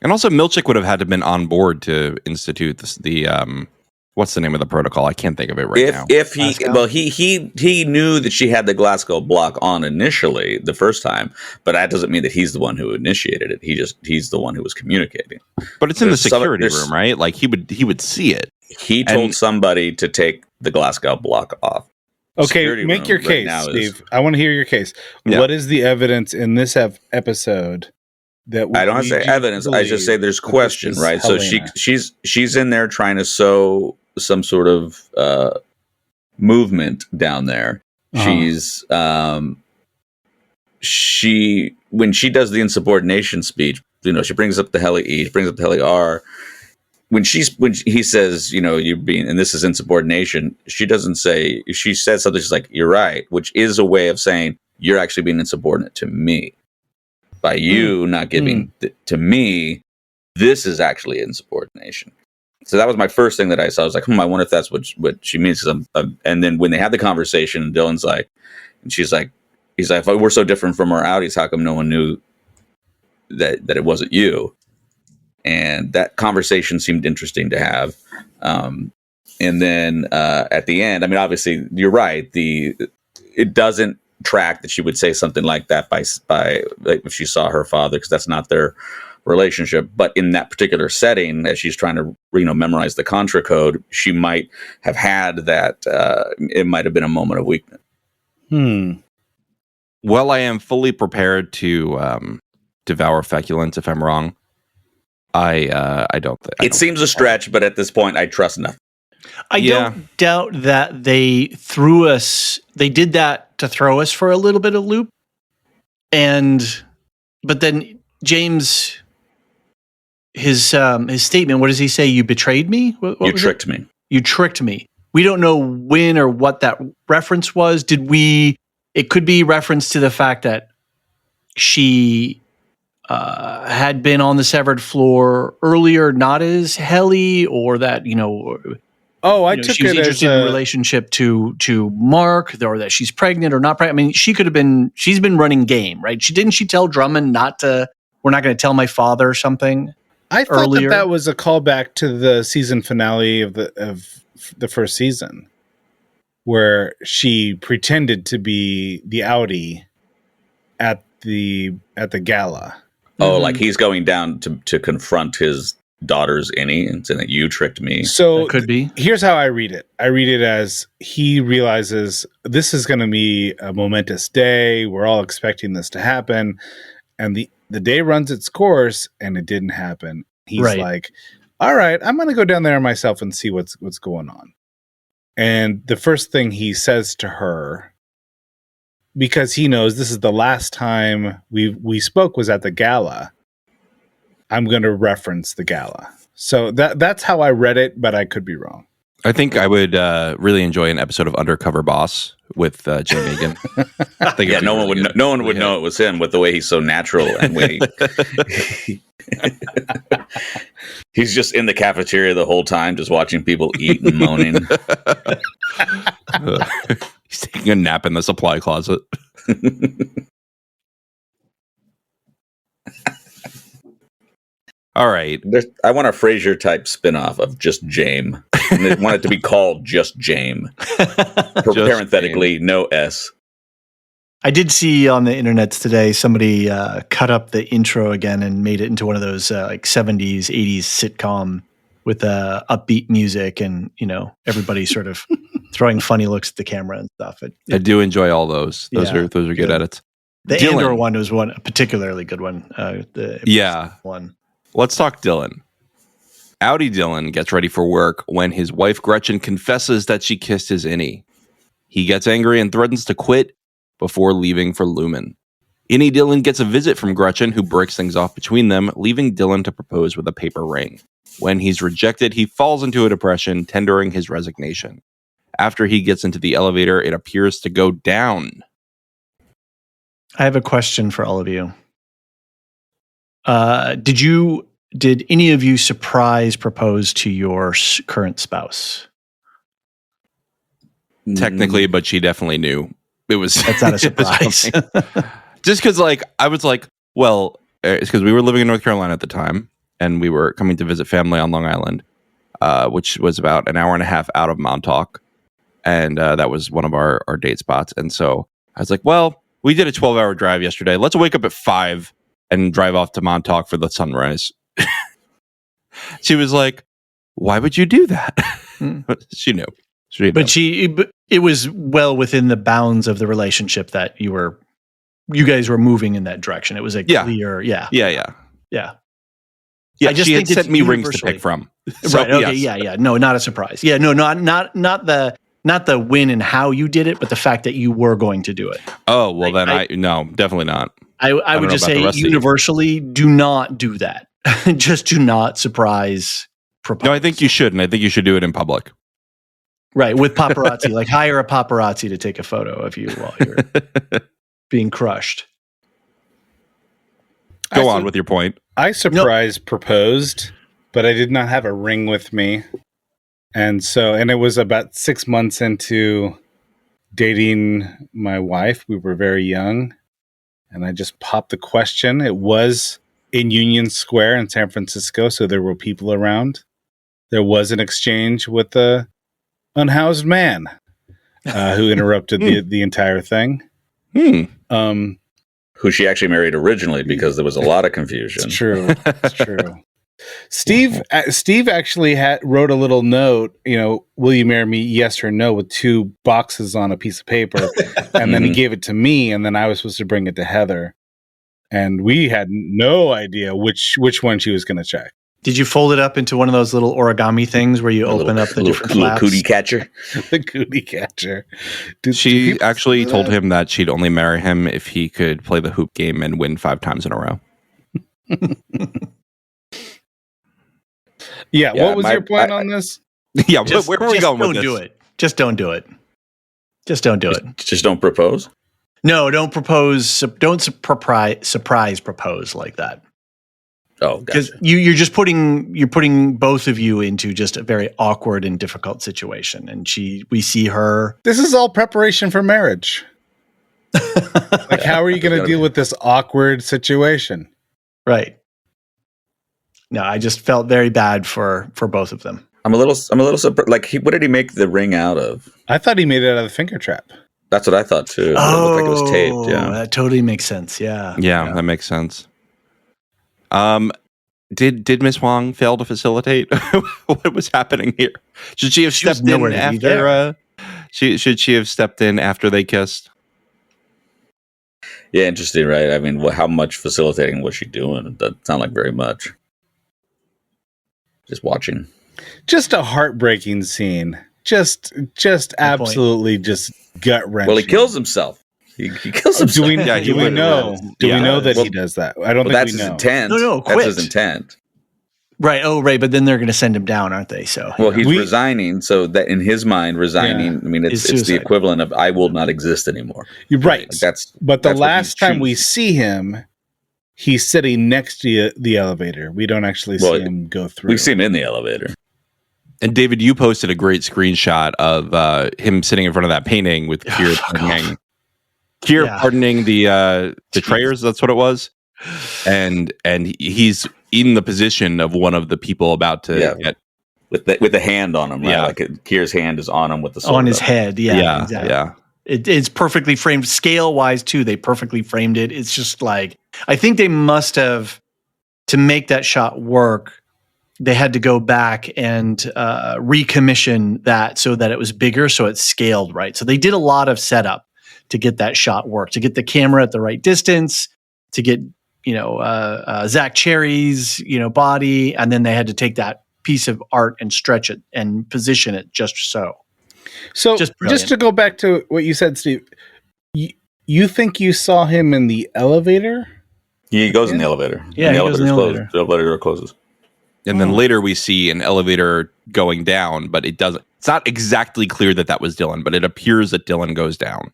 And also, Milchick would have had to been on board to institute the what's the name of the protocol? I can't think of it now. If he Glasgow? well he knew that she had the Glasgow block on initially the first time, but that doesn't mean that he's the one who initiated it. He's the one who was communicating. But it's in the There's some- security there's- room, right? Like he would see it. He told And- somebody to take the Glasgow block off. Okay, Security make room your right case, now is- Steve. I want to hear your case. Yeah. What is the evidence in this episode that I don't have to say evidence. I just say there's question, right? So she's in there trying to sow some sort of movement down there. Uh-huh. She's when she does the insubordination speech, she brings up the heli E, she brings up the heli R. When he says, you're being, and this is insubordination, she doesn't say, she says something, she's like, you're right, which is a way of saying you're actually being insubordinate to me. By you not giving to me, this is actually insubordination. So that was my first thing that I saw. I was like, I wonder if that's what she means. And then when they had the conversation, Dylan's like, and he's like, if we're so different from our Audis, how come no one knew that it wasn't you? And that conversation seemed interesting to have. And then at the end, I mean, obviously, you're right. It doesn't track that she would say something like that by like if she saw her father, because that's not their relationship. But in that particular setting, as she's trying to memorize the Contra code, she might have had that. It might have been a moment of weakness. Well, I am fully prepared to devour feculence if I'm wrong. I don't think it seems a stretch, but at this point, I trust nothing. I don't doubt that they did that to throw us for a little bit of loop. But then James, his statement, what does he say? You betrayed me? You tricked me. You tricked me. We don't know when or what that reference was. It could be reference to the fact that she had been on the severed floor earlier, not as Helly, or that, I took she was it interested as in relationship to Mark, or that she's pregnant or not pregnant. I mean, she's been running game, right? Didn't she tell Drummond we're not going to tell my father or something? I thought earlier? that was a callback to the season finale of the first season, where she pretended to be the Audi at the gala. Oh, like he's going down to confront his daughter's innie and saying that you tricked me. So that could be. Here's how I read it. I read it as he realizes this is going to be a momentous day. We're all expecting this to happen. And the day runs its course and it didn't happen. He's like, all right, I'm going to go down there myself and see what's going on. And the first thing he says to her, because he knows this is the last time we spoke, was at the gala. I'm going to reference the gala. So that's how I read it, but I could be wrong. I think I would really enjoy an episode of Undercover Boss with Jim Egan. No one would know it was him with the way he's so natural and way he's just in the cafeteria the whole time, just watching people eat and moaning. He's taking a nap in the supply closet. All right. I want a Frasier type spinoff of just Jame. And I want it to be called just Jame. Parenthetically, Jame. No S. I did see on the internets today somebody cut up the intro again and made it into one of those like 70s, 80s sitcom with upbeat music and, everybody sort of throwing funny looks at the camera and stuff. I do enjoy all those. Those are good edits. The Dylan. Andor one was a particularly good one. One. Let's talk Dylan. Audi Dylan gets ready for work when his wife Gretchen confesses that she kissed his innie. He gets angry and threatens to quit before leaving for Lumen. Innie Dylan gets a visit from Gretchen, who breaks things off between them, leaving Dylan to propose with a paper ring. When he's rejected, he falls into a depression, tendering his resignation. After he gets into the elevator, it appears to go down. I have a question for all of you. Did any of you surprise propose to your current spouse? Technically, but she definitely knew. That's not a surprise. Just because, I was like, well, it's because we were living in North Carolina at the time, and we were coming to visit family on Long Island, which was about an hour and a half out of Montauk, and that was one of our date spots. And so I was like, well, we did a 12-hour drive yesterday. Let's wake up at 5 and drive off to Montauk for the sunrise. She was like, why would you do that? She knew. But it was well within the bounds of the relationship that you guys were moving in that direction. It was a clear, Yeah. I just she think had sent me rings to pick from. So, right. Okay. Yes. Yeah. No, not a surprise. Yeah. No, not the not the when and how you did it, but the fact that you were going to do it. Oh, well, no, definitely not. I would know just about the say rest of you. universally, do not do that. Just do not surprise propose. No, I think you should, and I think you should do it in public. Right, with paparazzi. Like hire a paparazzi to take a photo of you while you're being crushed. Go on with your point. I surprise proposed, but I did not have a ring with me. And it was about 6 months into dating my wife. We were very young. And I just popped the question. It was in Union Square in San Francisco, so there were people around. There was an exchange with the unhoused man who interrupted the entire thing. Who she actually married originally, because there was a lot of confusion. It's true. It's true. Steve actually wrote a little note, will you marry me, yes or no, with 2 boxes on a piece of paper. And then he gave it to me, and then I was supposed to bring it to Heather. And we had no idea which one she was going to check. Did you fold it up into one of those little origami things where you open up the different little flaps? cootie catcher? The cootie catcher. She actually told him that she'd only marry him if he could play the hoop game and win 5 times in a row. Yeah, what was your point on this? Yeah, where are we going with this? Don't do it. Just don't do it. Just don't do it. Just don't propose? No, don't propose. Don't surprise propose like that. Oh, Because gotcha. you're just putting both of you into just a very awkward and difficult situation. And we see her. This is all preparation for marriage. Like, how are you going to deal with this awkward situation? Right. No, I just felt very bad for both of them. I'm a little surprised. Like, what did he make the ring out of? I thought he made it out of the finger trap. That's what I thought too. It looked like it was taped. Yeah, that totally makes sense. Yeah. Yeah, that makes sense. Did Miss Wong fail to facilitate? What was happening here? Should she have stepped in after? Should she have stepped in after they kissed? Yeah, interesting, right? I mean, how much facilitating was she doing? It doesn't sound like very much. Just watching. Just a heartbreaking scene. Just absolutely just gut wrenching. Well, he kills himself. He kills himself. Do we know? Do we know that he does that? I don't think that's we know. his intent. No, that's his intent. Right. Oh, right. But then they're going to send him down, aren't they? So, well, he's resigning. So that in his mind, resigning. I mean, it's the equivalent of I will not exist anymore. You're right. Like but the last time we see him, he's sitting next to the elevator. We don't actually see him go through. We see him in the elevator. And David, you posted a great screenshot of him sitting in front of that painting with Kier pardoning the betrayers. That's what it was. And he's in the position of one of the people about to get with the hand on him. Right? Yeah, like Kier's hand is on him with the sword on his head. Yeah, exactly. Yeah. It's perfectly framed, scale wise too. They perfectly framed it. It's just like, I think they must have, to make that shot work, they had to go back and recommission that so that it was bigger, so it scaled right. So they did a lot of setup to get that shot work, to get the camera at the right distance, to get Zach Cherry's body, and then they had to take that piece of art and stretch it and position it just so. So just to go back to what you said, Steve, you think you saw him in the elevator? He goes in the elevator. Yeah, the elevator door closes. And then later we see an elevator going down, but it's not exactly clear that was Dylan, but it appears that Dylan goes down.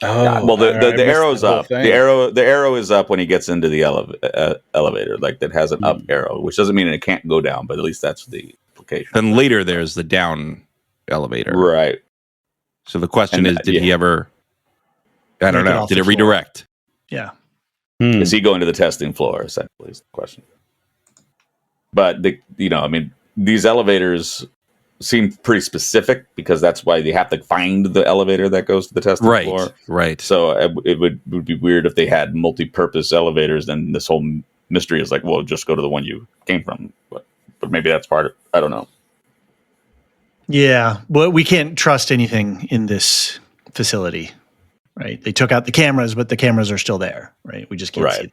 Oh, well, the arrow's up. The arrow is up when he gets into the elevator. Like, that has an up arrow, which doesn't mean it can't go down, but at least that's the implication. Then later there's the down elevator. Right. So the question is, did he ever, I don't know, did it redirect? Yeah. Is he going to the testing floor, essentially, is the question. But, these elevators seem pretty specific because that's why they have to find the elevator that goes to the testing floor. Right. So it would be weird if they had multi-purpose elevators, then this whole mystery is like, well, just go to the one you came from. But maybe that's part of it. I don't know. Yeah. Well, we can't trust anything in this facility, right? They took out the cameras, but the cameras are still there, right? We just can't see them.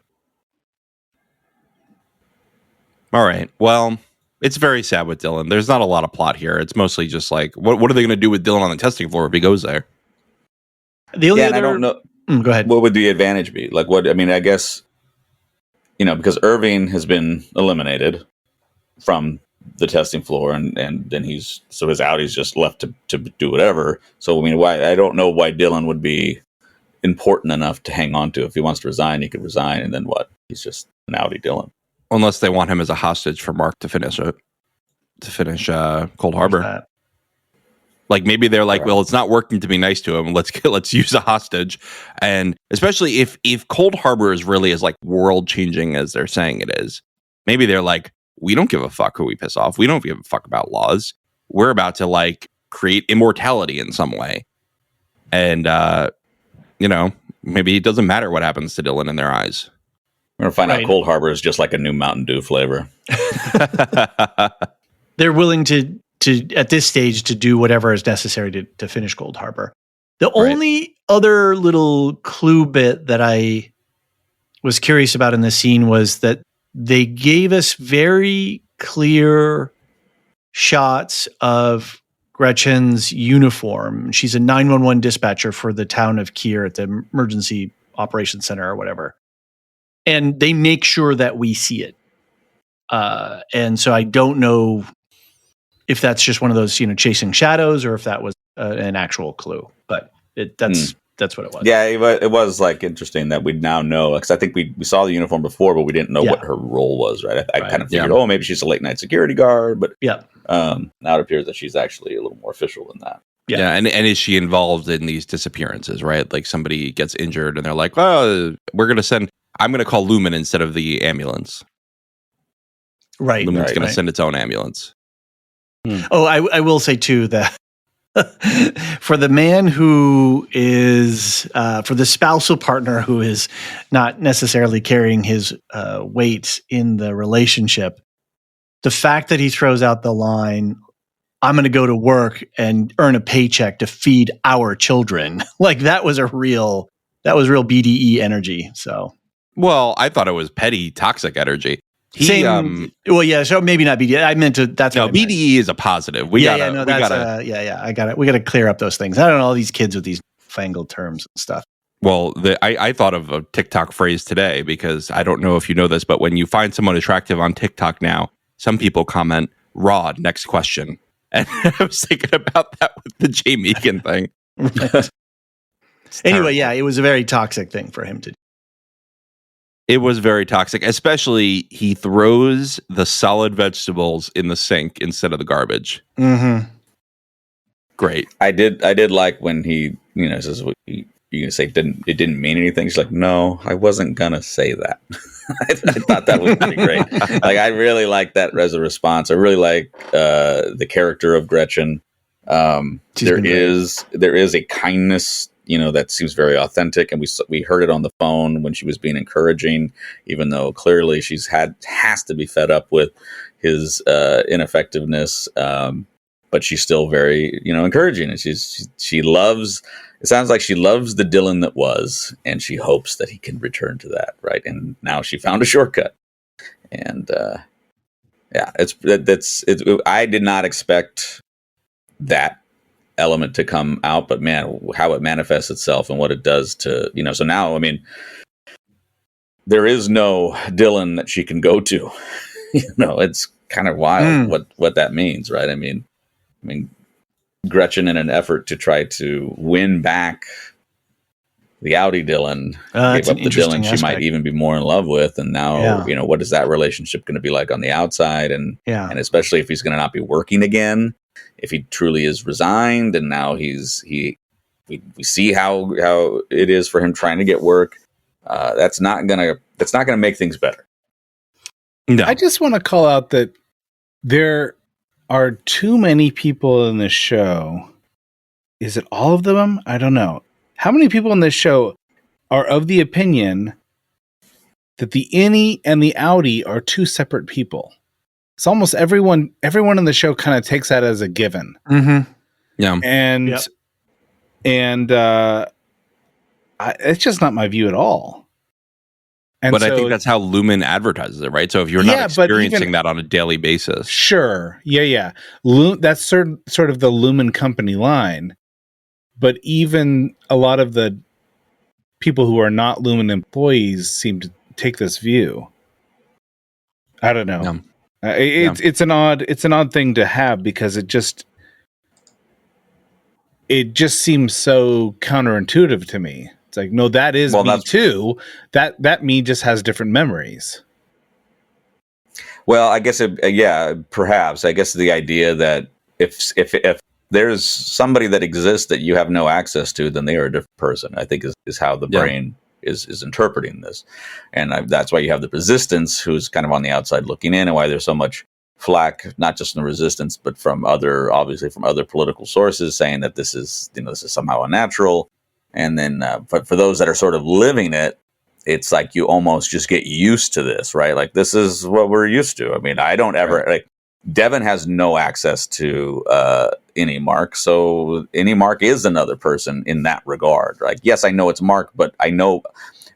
All right. Well, It's very sad with Dylan. There's not a lot of plot here. It's mostly just like, what are they going to do with Dylan on the testing floor if he goes there? The only and I don't know. Go ahead. What would the advantage be? Like, what? I mean, I guess, because Irving has been eliminated from the testing floor, and then his Audi's just left to do whatever. So, I mean, I don't know why Dylan would be important enough to hang on to. If he wants to resign, he could resign, and then what? He's just an Audi Dylan. Unless they want him as a hostage for Mark to finish Cold Harbor. Like maybe they're like, well, it's not working to be nice to him. Let's use a hostage. And especially if Cold Harbor is really as like world changing as they're saying it is, maybe they're like, we don't give a fuck who we piss off. We don't give a fuck about laws. We're about to like create immortality in some way. And maybe it doesn't matter what happens to Dylan in their eyes. We're gonna find out Cold Harbor is just like a new Mountain Dew flavor. They're willing to at this stage to do whatever is necessary to finish Cold Harbor. The only other little clue bit that I was curious about in this scene was that they gave us very clear shots of Gretchen's uniform. She's a 911 dispatcher for the town of Kier at the emergency operations center or whatever. And they make sure that we see it. And so I don't know if that's just one of those, chasing shadows, or if that was an actual clue. But that's what it was. Yeah, it was like interesting that we now know, because I think we saw the uniform before, but we didn't know what her role was, right? I kind of figured, maybe she's a late night security guard, but now it appears that she's actually a little more official than that. Yeah, and is she involved in these disappearances, right? Like somebody gets injured and they're like, well, I'm going to call Lumen instead of the ambulance. Right. Lumen's going to send its own ambulance. Oh, I will say too that for the man who is, for the spousal partner who is not necessarily carrying his weight in the relationship, the fact that he throws out the line, I'm going to go to work and earn a paycheck to feed our children. Like that was real BDE energy. So, well, I thought it was petty, toxic energy. So maybe not BDE. I meant to. That's no BDE is a positive. We gotta. I got it. We got to clear up those things. I don't know all these kids with these fangled terms and stuff. Well, I thought of a TikTok phrase today because I don't know if you know this, but when you find someone attractive on TikTok now, some people comment "Rod, next question," and I was thinking about that with the Jay Meegan thing. Anyway, it was a very toxic thing for him to do. It was very toxic, especially he throws the solid vegetables in the sink instead of the garbage. Mm-hmm. Great. I did like when he, says, "You gonna say it didn't mean anything?" She's like, "No, I wasn't gonna say that." I thought that was pretty great. Like, I really like that as a response. I really like the character of Gretchen. There is a kindness, that seems very authentic, and we heard it on the phone when she was being encouraging, even though clearly has to be fed up with his ineffectiveness. But she's still very, encouraging, and she loves. It sounds like she loves the Dylan that was, and she hopes that he can return to that, right? And now she found a shortcut, and I did not expect that element to come out, but man, how it manifests itself and what it does to, so now, I mean, there is no Dylan that she can go to. It's kind of wild what that means, right? I mean, Gretchen, in an effort to try to win back the Audi Dylan, gave up the Dylan she might even be more in love with, and now, what is that relationship going to be like on the outside? And especially if he's going to not be working again, if he truly is resigned, and now we see how it is for him trying to get work. That's not gonna make things better. No. I just want to call out that there are too many people in this show. Is it all of them? I don't know. How many people in this show are of the opinion that the innie and the Audi are two separate people? It's almost everyone in the show kind of takes that as a given. Mm-hmm. Yeah. And it's just not my view at all. And but I so- think that's how Lumen advertises it, right? So if you're not Yeah, but experiencing even- that on a daily basis, Sure. Yeah. That's sort of the Lumen company line. But even a lot of the people who are not Lumen employees seem to take this view. I don't know. It's an odd thing to have, because it just seems so counterintuitive to me. It's like, no, that is me too. That me just has different memories. Well, I guess, perhaps. I guess the idea that if there's somebody that exists that you have no access to, then they are a different person, I think is how the brain is interpreting this. And that's why you have the resistance, who's kind of on the outside looking in, and why there's so much flack, not just from the resistance, but from other political sources, saying that this is somehow unnatural. And then, but for those that are sort of living it, it's like you almost just get used to this, right? Like, this is what we're used to. I mean, I don't ever like. Devin has no access to any Mark, so any Mark is another person in that regard. Like, yes, I know it's Mark, but I know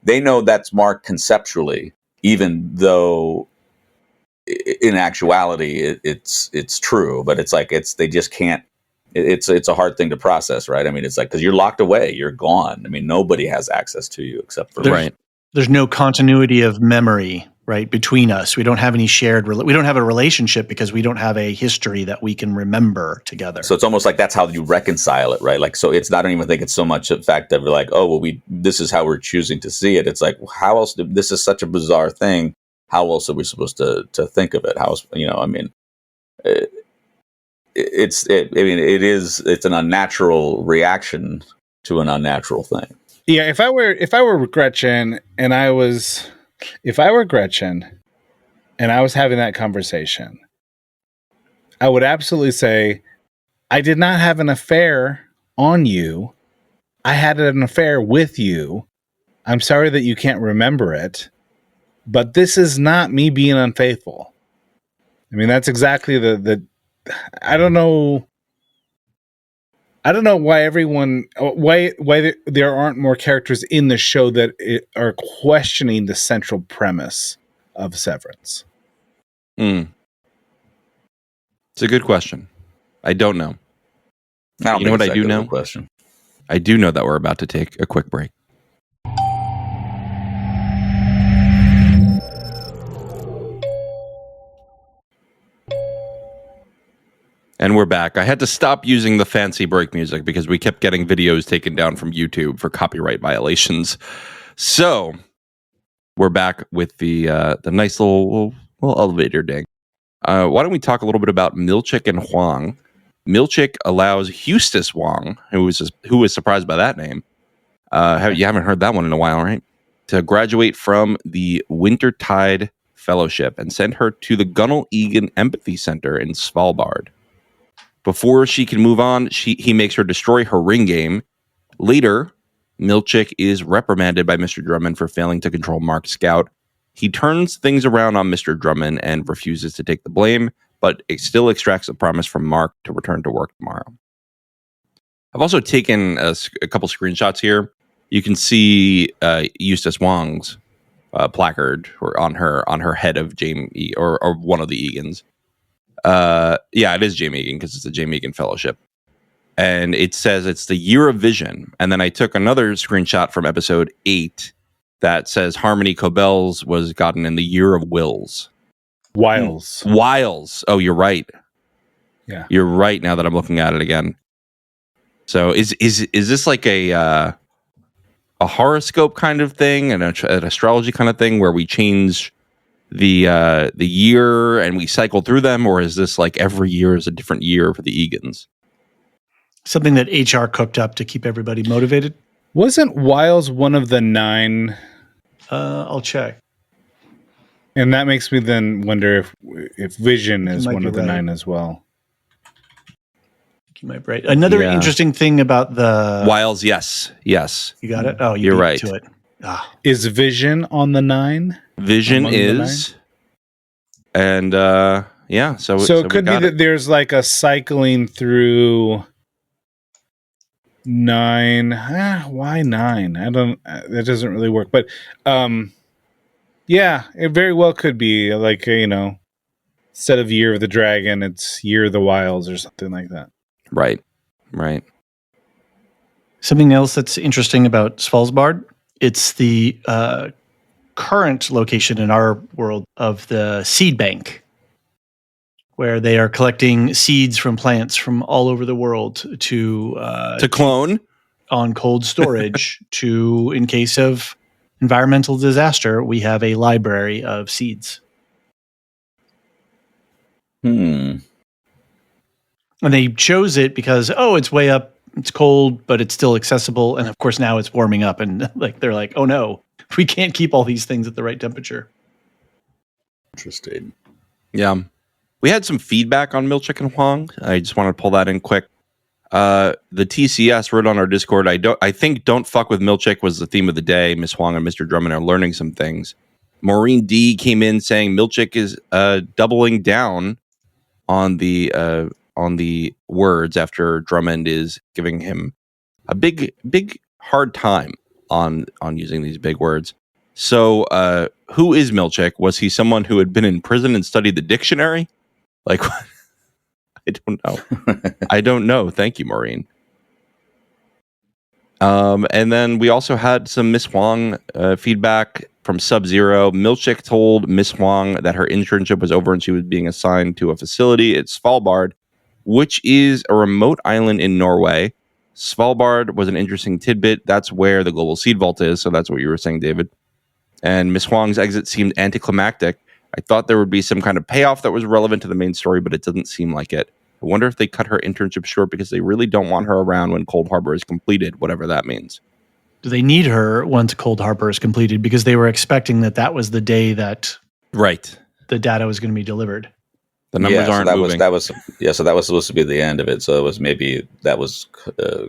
they know that's Mark conceptually, even though in actuality it's true. But it's like they just can't. It's a hard thing to process, right? I mean, it's like, because you're locked away, you're gone. I mean, nobody has access to you except for There's no continuity of memory, right, between us. We don't have any we don't have a relationship because we don't have a history that we can remember together. So it's almost like that's how you reconcile it, right? Like, so I don't even think it's so much the fact that we're like, oh, well, this is how we're choosing to see it. It's like, how else? This is such a bizarre thing. How else are we supposed to think of it? How else, I mean, it's an unnatural reaction to an unnatural thing. Yeah, if I were Gretchen and I was having that conversation, I would absolutely say, I did not have an affair on you. I had an affair with you. I'm sorry that you can't remember it, but this is not me being unfaithful. I mean, that's exactly the I don't know why there aren't more characters in the show that are questioning the central premise of Severance. It's a good question. I don't know. You know what I do know? Question. I do know that we're about to take a quick break. And we're back. I had to stop using the fancy break music because we kept getting videos taken down from YouTube for copyright violations. So we're back with the nice little elevator ding. Why don't we talk a little bit about Milchick and Huang? Milchick allows Eustace Wong, who was surprised by that name. You haven't heard that one in a while, right? To graduate from the Wintertide Fellowship and send her to the Gunnel Egan Empathy Center in Svalbard. Before she can move on, he makes her destroy her ring game. Later, Milchick is reprimanded by Mr. Drummond for failing to control Mark Scout. He turns things around on Mr. Drummond and refuses to take the blame, but it still extracts a promise from Mark to return to work tomorrow. I've also taken a couple screenshots here. You can see Eustace Wong's placard on her head of Jamie or one of the Egans. Yeah, it is Jamie Egan because it's the Jamie Egan Fellowship. And it says it's the year of vision. And then I took another screenshot from episode 8 that says Harmony Cobells was gotten in the year of Wills. Wiles. Oh, you're right. Yeah. You're right now that I'm looking at it again. So is this like a horoscope kind of thing, an astrology kind of thing where we change the year and we cycle through them, or is this like every year is a different year for the Egans? Something that HR cooked up to keep everybody motivated. Wasn't Wiles one of the 9? I'll check. And that makes me then wonder if Vision is one of the 9 as well. You might be right. Another interesting thing about the Wiles, yes. You got it. Oh, you're right. To it. Is Vision on the 9? Vision is, and yeah. So it could be that there's like a cycling through 9. Why 9? I don't. That doesn't really work. But Yeah, it very well could be like, instead of Year of the Dragon, it's Year of the Wilds or something like that. Right. Something else that's interesting about Svalbard, it's the current location in our world of the seed bank, where they are collecting seeds from plants from all over the world to clone on cold storage in case of environmental disaster, we have a library of seeds. Hmm. And they chose it because, it's way up, it's cold, but it's still accessible. And of course, now it's warming up, and they're like, oh no, we can't keep all these things at the right temperature. Interesting. Yeah. We had some feedback on Milchick and Huang. I just want to pull that in quick. The TCS wrote on our Discord, I think don't fuck with Milchick was the theme of the day. Miss Huang and Mr. Drummond are learning some things. Maureen D came in saying Milchick is doubling down on the words after Drummond is giving him a big hard time on using these big words. So who is Milchick? Was he someone who had been in prison and studied the dictionary? Like, I don't know. I don't know. Thank you, Maureen. And then we also had some Miss Huang feedback from Sub-Zero. Milchick told Miss Huang that her internship was over and she was being assigned to a facility at Svalbard, which is a remote island in Norway. Svalbard was an interesting tidbit. That's where the global seed vault is. So that's what you were saying, David. And Miss Huang's exit seemed anticlimactic. I thought there would be some kind of payoff that was relevant to the main story, but it doesn't seem like it. I wonder if they cut her internship short because they really don't want her around when Cold Harbor is completed, whatever that means. Do they need her once Cold Harbor is completed? Because they were expecting that was the day that the data was going to be delivered. The numbers aren't moving. So that was supposed to be the end of it. So it was maybe that was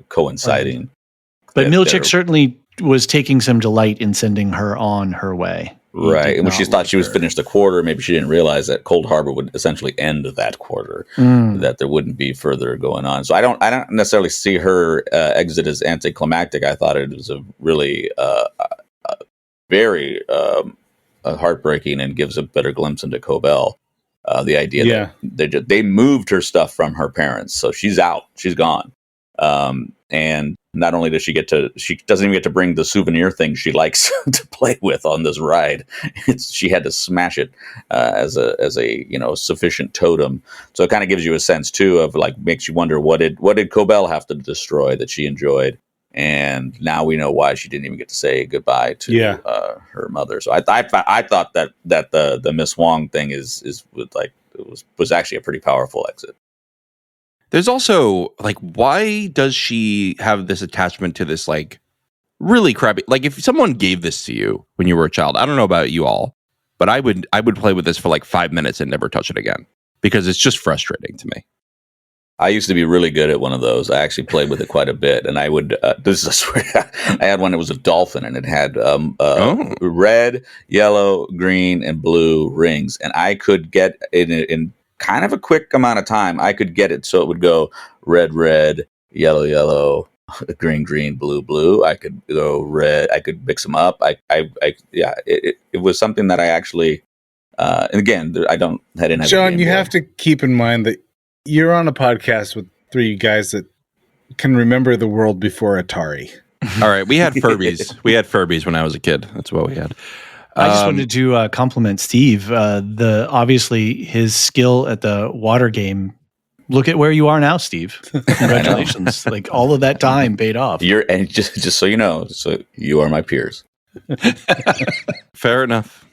coinciding. But Milchick certainly was taking some delight in sending her on her way. Right. And when she thought she was finished the quarter, maybe she didn't realize that Cold Harbor would essentially end that quarter, that there wouldn't be further going on. So I don't necessarily see her exit as anticlimactic. I thought it was a really very heartbreaking and gives a better glimpse into Cobell. The idea that they moved her stuff from her parents. So she's out. She's gone. And not only does she doesn't even get to bring the souvenir thing she likes to play with on this ride. She had to smash it as a sufficient totem. So it kind of gives you a sense too of makes you wonder what did Cobell have to destroy that she enjoyed, and now we know why she didn't even get to say goodbye to her mother. So I thought that the Miss Huang thing was actually a pretty powerful exit. There's also why does she have this attachment to this really crappy? If someone gave this to you when you were a child, I don't know about you all, but I would play with this for 5 minutes and never touch it again because it's just frustrating to me. I used to be really good at one of those. I actually played with it quite a bit, and I would. This is, I swear, I had one that was a dolphin, and it had red, yellow, green, and blue rings, and I could get in kind of a quick amount of time. I could get it so it would go red, red, yellow, yellow, green, green, blue, blue. I could go red. I could mix them up. It was something that I actually. And again, I didn't have. John, you have to keep in mind that you're on a podcast with three guys that can remember the world before Atari. All right, we had Furbies. We had Furbies when I was a kid. That's what we had. I just wanted to compliment Steve. Obviously his skill at the water game. Look at where you are now, Steve. Congratulations! All of that time paid off. And just so you know, so you are my peers. Fair enough.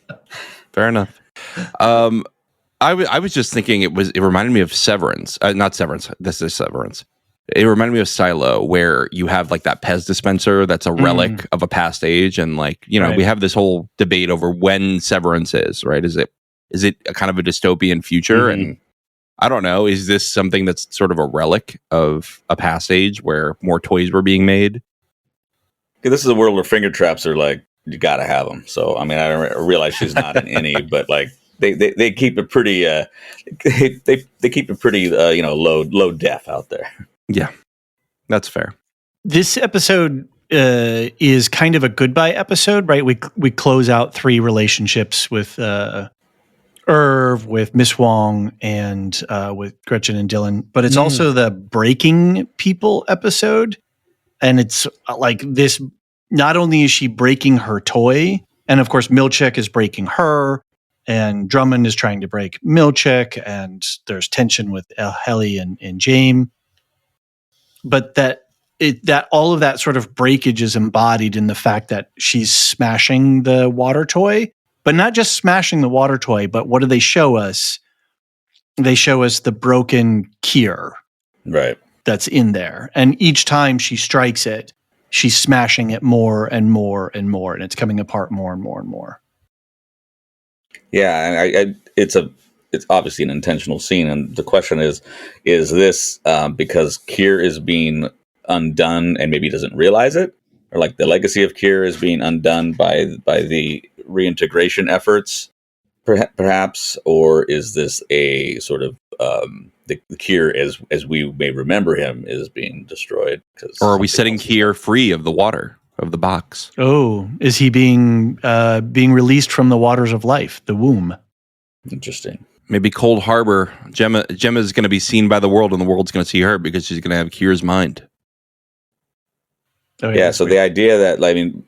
I was just thinking it reminded me of Severance. Not Severance. This is Severance. It reminded me of Silo, where you have that Pez dispenser that's a relic of a past age, and right. We have this whole debate over when Severance is, right? Is it a kind of a dystopian future? Mm-hmm. And I don't know. Is this something that's sort of a relic of a past age where more toys were being made? Yeah, this is a world where finger traps are you got to have them. So I mean, I realize she's not an innie, but they keep it pretty. They keep it pretty. Low def out there. Yeah, that's fair. This episode is kind of a goodbye episode, right? We close out 3 relationships with Irv, with Miss Wong, and with Gretchen and Dylan. But it's also the breaking people episode. And it's like this, not only is she breaking her toy, and of course Milchick is breaking her, and Drummond is trying to break Milchick, and there's tension with Helly and James. But that all of that sort of breakage is embodied in the fact that she's smashing the water toy, but not just smashing the water toy, but what do they show us? They show us the broken Kier. Right. That's in there. And each time she strikes it, she's smashing it more and more and more, and it's coming apart more and more and more. Yeah, it's obviously an intentional scene, and the question is this because Kier is being undone and maybe doesn't realize it, or like the legacy of Kier is being undone by the reintegration efforts, perhaps, or is this a sort of the Kier as we may remember him is being destroyed? Or are we setting Kier free of the water of the box? Oh, is he being released from the waters of life, the womb? Interesting. Maybe Cold Harbor. Gemma is going to be seen by the world, and the world's going to see her because she's going to have Kier's mind. Oh, yeah. So the idea that, I mean,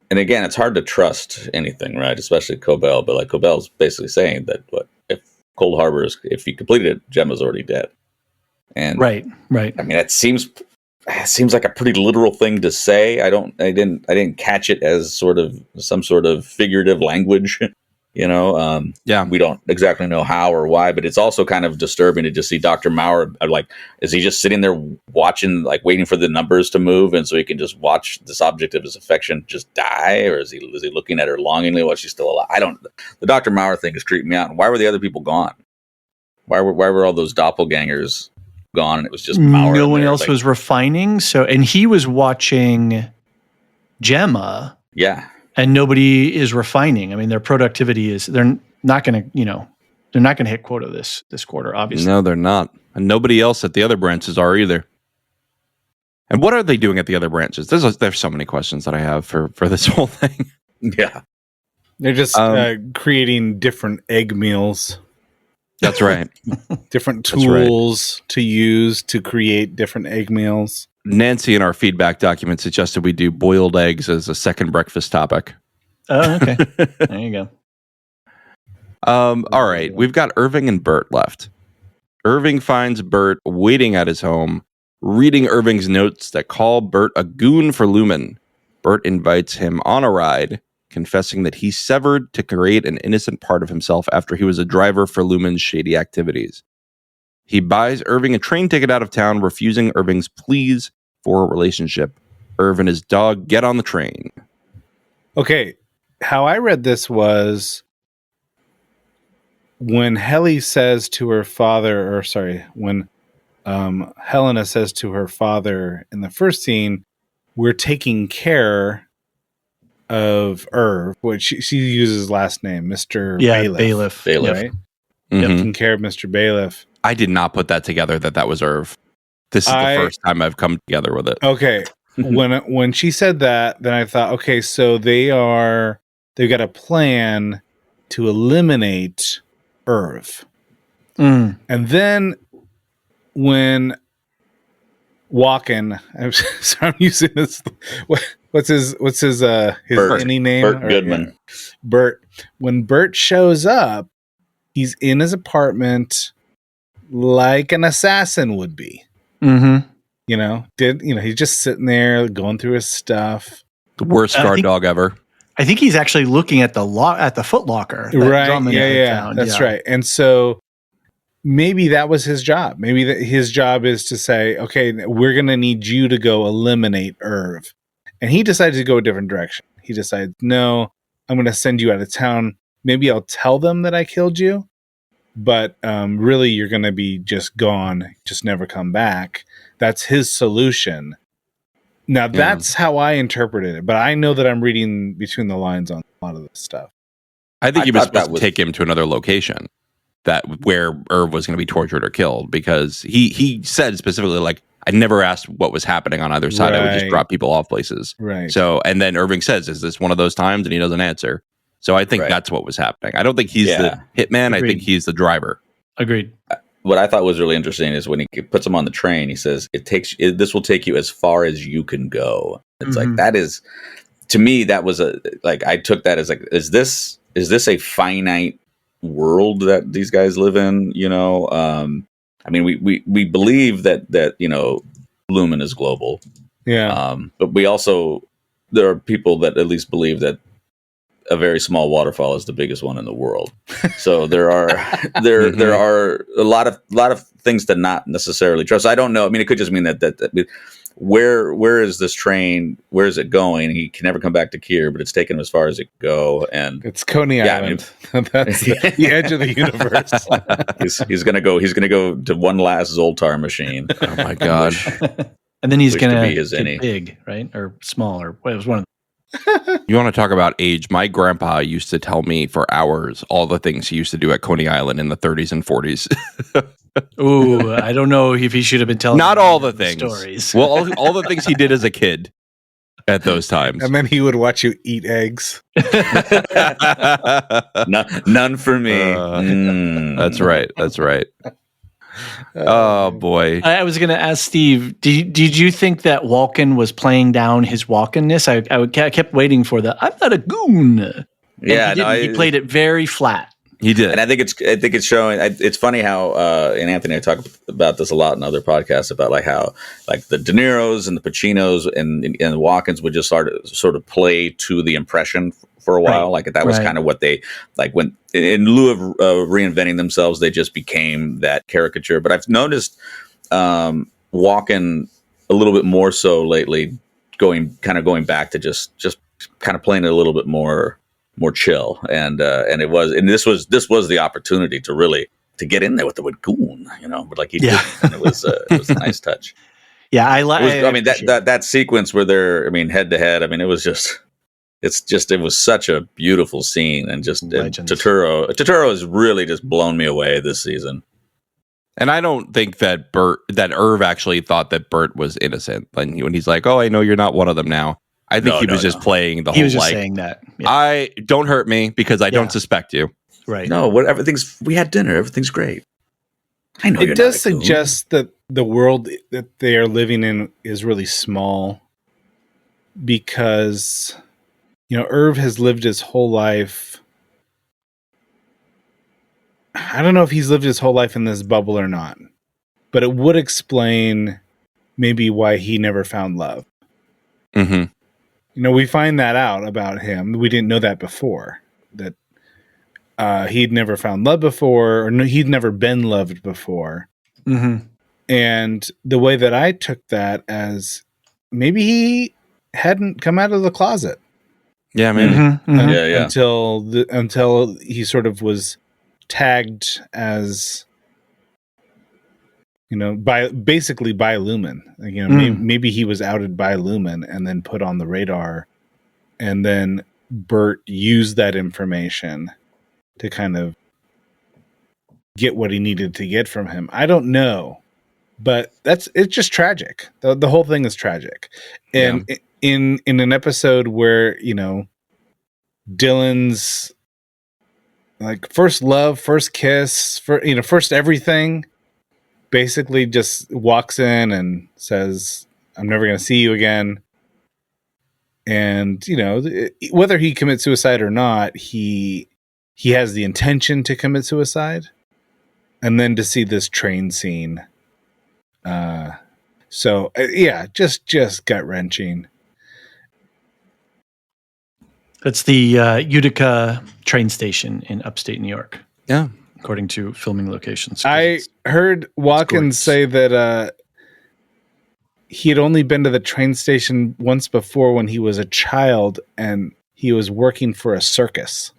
and again, it's hard to trust anything, right? Especially Cobell, but like Cobell's basically saying that if Cold Harbor if he completed it, Gemma's already dead. And right. I mean, it seems like a pretty literal thing to say. I didn't catch it as sort of some sort of figurative language. You know, we don't exactly know how or why, but it's also kind of disturbing to just see Dr. Maurer. Like, is he just sitting there watching, like waiting for the numbers to move, and so he can just watch this object of his affection just die, or is he looking at her longingly while she's still alive? The Dr. Maurer thing is creeping me out. And why were the other people gone? Why were all those doppelgangers gone? And it was just Maurer. No one else was refining. So, and he was watching Gemma. Yeah. And nobody is refining. I mean, their productivity they're not going to hit quota this quarter, obviously. No, they're not. And nobody else at the other branches are either. And what are they doing at the other branches? There's so many questions that I have for this whole thing. Yeah. They're just creating different egg meals. That's right. Different tools to use to create different egg meals. Nancy in our feedback document suggested we do boiled eggs as a second breakfast topic. Oh, okay. There you go. All right. We've got Irving and Burt left. Irving finds Burt waiting at his home, reading Irving's notes that call Burt a goon for Lumen. Burt invites him on a ride, confessing that he severed to create an innocent part of himself after he was a driver for Lumen's shady activities. He buys Irving a train ticket out of town, refusing Irving's pleas for a relationship. Irv and his dog get on the train. Okay, how I read this was when Helly says to her father, when Helena says to her father in the first scene, we're taking care of Irv, which she uses his last name, Mr. Bailiff. Right? Mm-hmm. Taking care of Mr. Bailiff. I did not put that together that was Irv. This is the first time I've come together with it. Okay. when she said that, then I thought, okay, so they've got a plan to eliminate Irv. And then when Walken, I'm using this. What's his Burt. innie name? Burt Goodman. Yeah. Burt. When Burt shows up, he's in his apartment like an assassin would be. Mm-hmm. He's just sitting there going through his stuff. The worst guard dog ever. I think he's actually looking at the Foot Locker. Right. Yeah. That's right. And so maybe that was his job. Maybe his job is to say, okay, we're going to need you to go eliminate Irv. And he decided to go a different direction. He decided, no, I'm going to send you out of town. Maybe I'll tell them that I killed you. But really, you're going to be just gone, just never come back. That's his solution. Now, that's how I interpreted it. But I know that I'm reading between the lines on a lot of this stuff. I think he was supposed to take him to another location where Irv was going to be tortured or killed, because he said specifically, like, I never asked what was happening on either side. I would just Right. drop people off places. Right. So, and then Irving says, "Is this one of those times?" And he doesn't answer. So I think Right. that's what was happening. I don't think he's Yeah. the hitman. I Agreed. think he's the driver. Agreed. What I thought was really interesting is when he puts him on the train, he says, this will take you as far as you can go. It's like, that is, to me, that was I took that as like, is this a finite world that these guys live in? You know, I mean, we believe that, you know, Lumen is global. Yeah. But we also, there are people that at least believe that a very small waterfall is the biggest one in the world. So there are there are a lot of things to not necessarily trust. I don't know. I mean, it could just mean that where is this train? Where is it going? He can never come back to Kier, but it's taken him as far as it go. And It's Coney Yeah, I Island. That's the edge of the universe. he's gonna go to one last Zoltar machine. Oh my god! And then he's Wish to going be to his get innie. big, right? Or small, or it was one of You want to talk about age? My grandpa used to tell me for hours all the things he used to do at Coney Island in the 30s and 40s. Ooh, I don't know if he should have been telling Not me all the things. stories. Well, all the things he did as a kid at those times. And then he would watch you eat eggs. None for me. That's right. That's right. Oh boy. I was going to ask Steve, did you think that Walken was playing down his Walkenness? I kept waiting for the "I'm not a goon." And Yeah, he didn't. He played it very flat. He did. And I think it's showing. It's funny how and Anthony and I talk about this a lot in other podcasts about like how like the De Niros and the Pacinos and the Walkens would just sort of play to the impression for a while. Right. Like that was kind of what they like when in lieu of reinventing themselves, they just became that caricature. But I've noticed Walken a little bit more so lately, going back to just kind of playing it a little bit more chill, and this was the opportunity to really to get in there with the word goon, you know. But like he did, and it was a nice touch. Yeah, I mean that sequence where they're head to head. I mean, it was just it was such a beautiful scene, and just Turturro has really just blown me away this season. And I don't think that Irv actually thought that Burt was innocent when he's like, "Oh, I know you're not one of them now." I think he was just playing the whole, he was just saying that. Yeah. I don't hurt me because I don't suspect you. Right. No, we had dinner. Everything's great. I know It does suggest that the world that they are living in is really small because, you know, Irv has lived his whole life. I don't know if he's lived his whole life in this bubble or not, but it would explain maybe why he never found love. Mm-hmm. You know, we find that out about him. We didn't know that before, that he'd never found love before, or he'd never been loved before. Mm-hmm. And the way that I took that as maybe he hadn't come out of the closet. Yeah, maybe. Mm-hmm. Mm-hmm. Yeah. Until he sort of was tagged as, you know, by Lumen. You know, maybe he was outed by Lumen and then put on the radar, and then Burt used that information to kind of get what he needed to get from him. I don't know, but it's just tragic. The whole thing is tragic. And in an episode where, you know, Dylan's like first love, first kiss, first everything, basically just walks in and says, "I'm never going to see you again." And, you know, whether he commits suicide or not, he has the intention to commit suicide. And then to see this train scene. Just gut-wrenching. That's the Utica train station in upstate New York. Yeah. According to filming locations. I heard Watkins say that he had only been to the train station once before when he was a child, and he was working for a circus.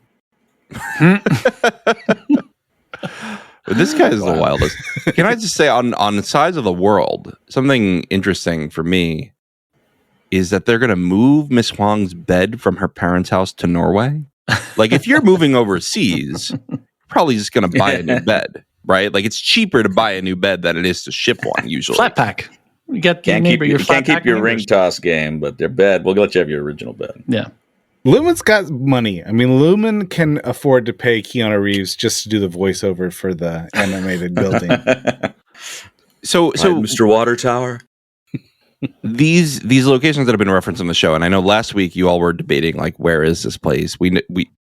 This guy is the wildest. Can I just say, on the size of the world, something interesting for me is that they're going to move Miss Huang's bed from her parents' house to Norway. Like, if you're moving overseas, you're probably just going to buy a new bed, right? Like, it's cheaper to buy a new bed than it is to ship one, usually. Flat pack. You got the Can't neighbor. keep, Your you can't keep your ring neighbors. toss game, but their bed. We'll let you have your original bed. Yeah. Lumen's got money. I mean, Lumen can afford to pay Keanu Reeves just to do the voiceover for the animated building. So Mr. Water Tower. these locations that have been referenced on the show, and I know last week you all were debating like, where is this place? We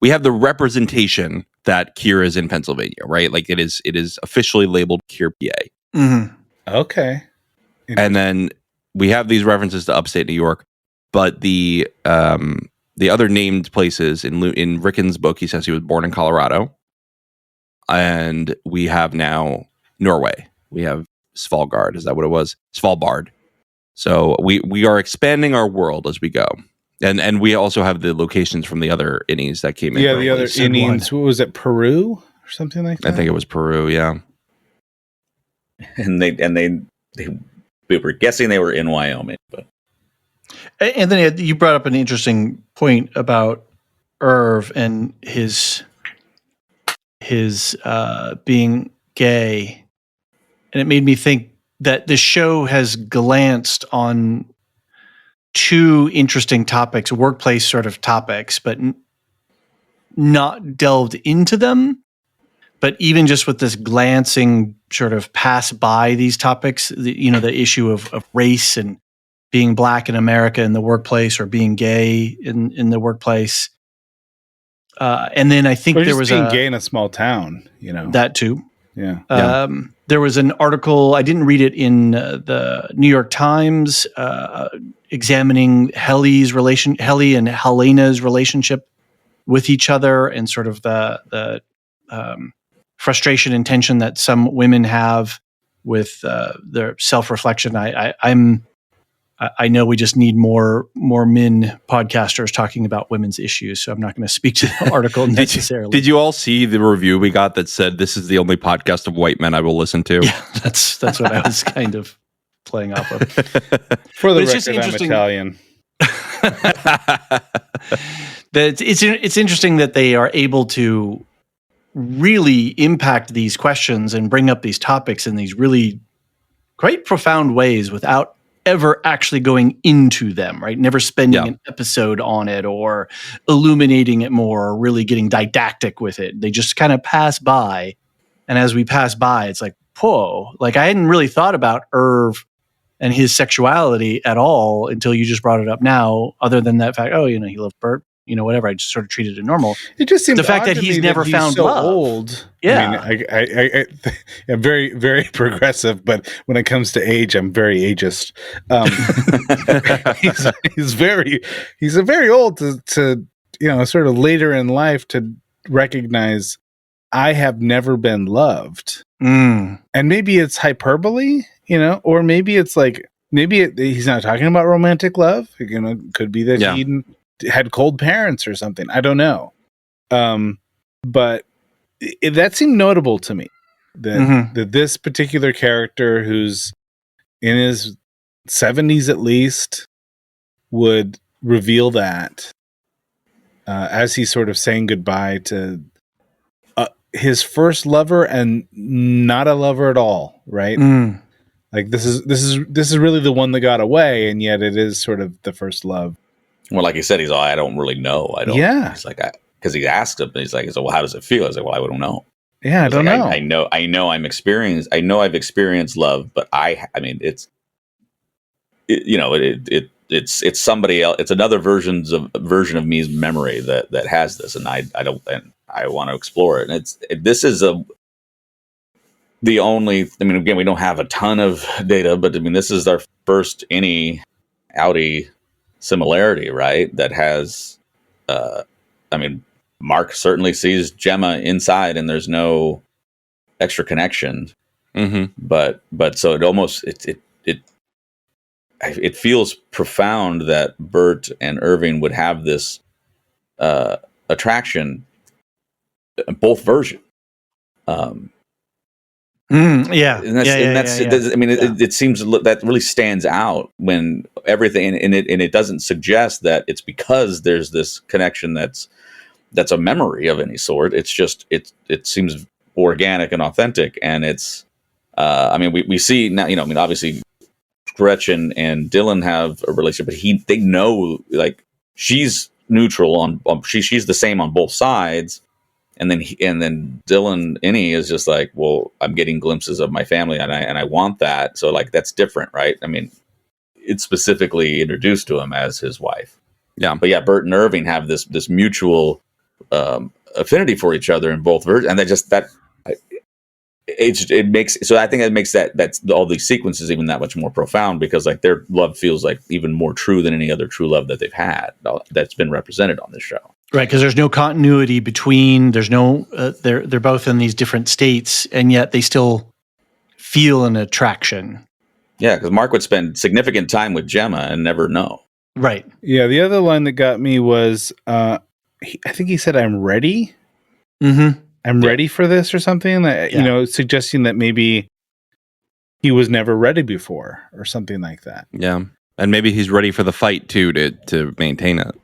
have the representation that Kier is in Pennsylvania, right? Like it is officially labeled Kier, PA. Mm-hmm. Okay. And then we have these references to upstate New York, but the other named places in Rickon's book, he says he was born in Colorado, and we have now Norway. We have Svalbard. Is that what it was? Svalbard. So we are expanding our world as we go, and we also have the locations from the other innies that came in. Yeah, the other innies. What was it? Peru or something like that? I think it was Peru. Yeah, And they we were guessing they were in Wyoming, but Anthony, you brought up an interesting point about Irv and his being gay, and it made me think that the show has glanced on two interesting topics, workplace sort of topics, but not delved into them. But even just with this glancing sort of pass by these topics, the issue of race and being black in America in the workplace, or being gay in the workplace. And then I think there was being gay in a small town, that too. Yeah. There was an article, I didn't read it, in the New York Times, examining Helly and Helena's relationship with each other, and sort of the frustration and tension that some women have with their self-reflection. I know we just need more men podcasters talking about women's issues, so I'm not going to speak to the article necessarily. Did you all see the review we got that said this is the only podcast of white men I will listen to? Yeah, that's what I was kind of playing off of. For the record, I'm Italian. It's interesting that they are able to really impact these questions and bring up these topics in these really quite profound ways without ever actually going into them, right? Never spending an episode on it or illuminating it more or really getting didactic with it. They just kind of pass by. And as we pass by, it's like, whoa, like I hadn't really thought about Irv and his sexuality at all until you just brought it up now, other than that fact, he loved Burt, whatever. I just sort of treated it normal. It just seems the fact that he's never found so love. Old. Yeah. I mean, I'm very, very progressive, but when it comes to age, I'm very ageist. He's very old to sort of later in life to recognize I have never been loved. And maybe it's hyperbole, or maybe it's like, he's not talking about romantic love. Could be that he had cold parents or something. I don't know. But that seemed notable to me that this particular character, who's in his 70s at least, would reveal that as he's sort of saying goodbye to his first lover and not a lover at all, right? Like this is really the one that got away, and yet it is sort of the first love. Well, like he said, I don't really know. I don't. Yeah. He's like, because he asked him, he's like, well, how does it feel? I was like, well, I don't know. Yeah, I don't know. I know I've experienced love, but it's somebody else. It's another version of me's memory that has this, and I want to explore it. And this is the only. Again, we don't have a ton of data, but this is our first innie outie similarity, right? That has, Mark certainly sees Gemma inside, and there's no extra connection. But so it almost it feels profound that Burt and Irving would have this attraction, both versions. It seems that really stands out when everything, and it doesn't suggest that it's because there's this connection that's a memory of any sort. It's just it seems organic and authentic, and it's we see now, obviously Gretchen and Dylan have a relationship, but they know, like, she's neutral on she's the same on both sides. And then Dylan Innie is just like, well, I'm getting glimpses of my family and I want that. So like, that's different, right? I mean, it's specifically introduced to him as his wife. Yeah. But yeah, Burt and Irving have this mutual affinity for each other in both versions. And it makes, so I think it makes that's all these sequences even that much more profound, because like their love feels like even more true than any other true love that they've had that's been represented on this show. Right, because there's no continuity between. There's no. They're both in these different states, and yet they still feel an attraction. Yeah, because Mark would spend significant time with Gemma and never know. Right. Yeah, the other line that got me was, I think he said, "I'm ready." Mm-hmm. I'm ready for this or something. Suggesting that maybe he was never ready before or something like that. Yeah. And maybe he's ready for the fight too to maintain it.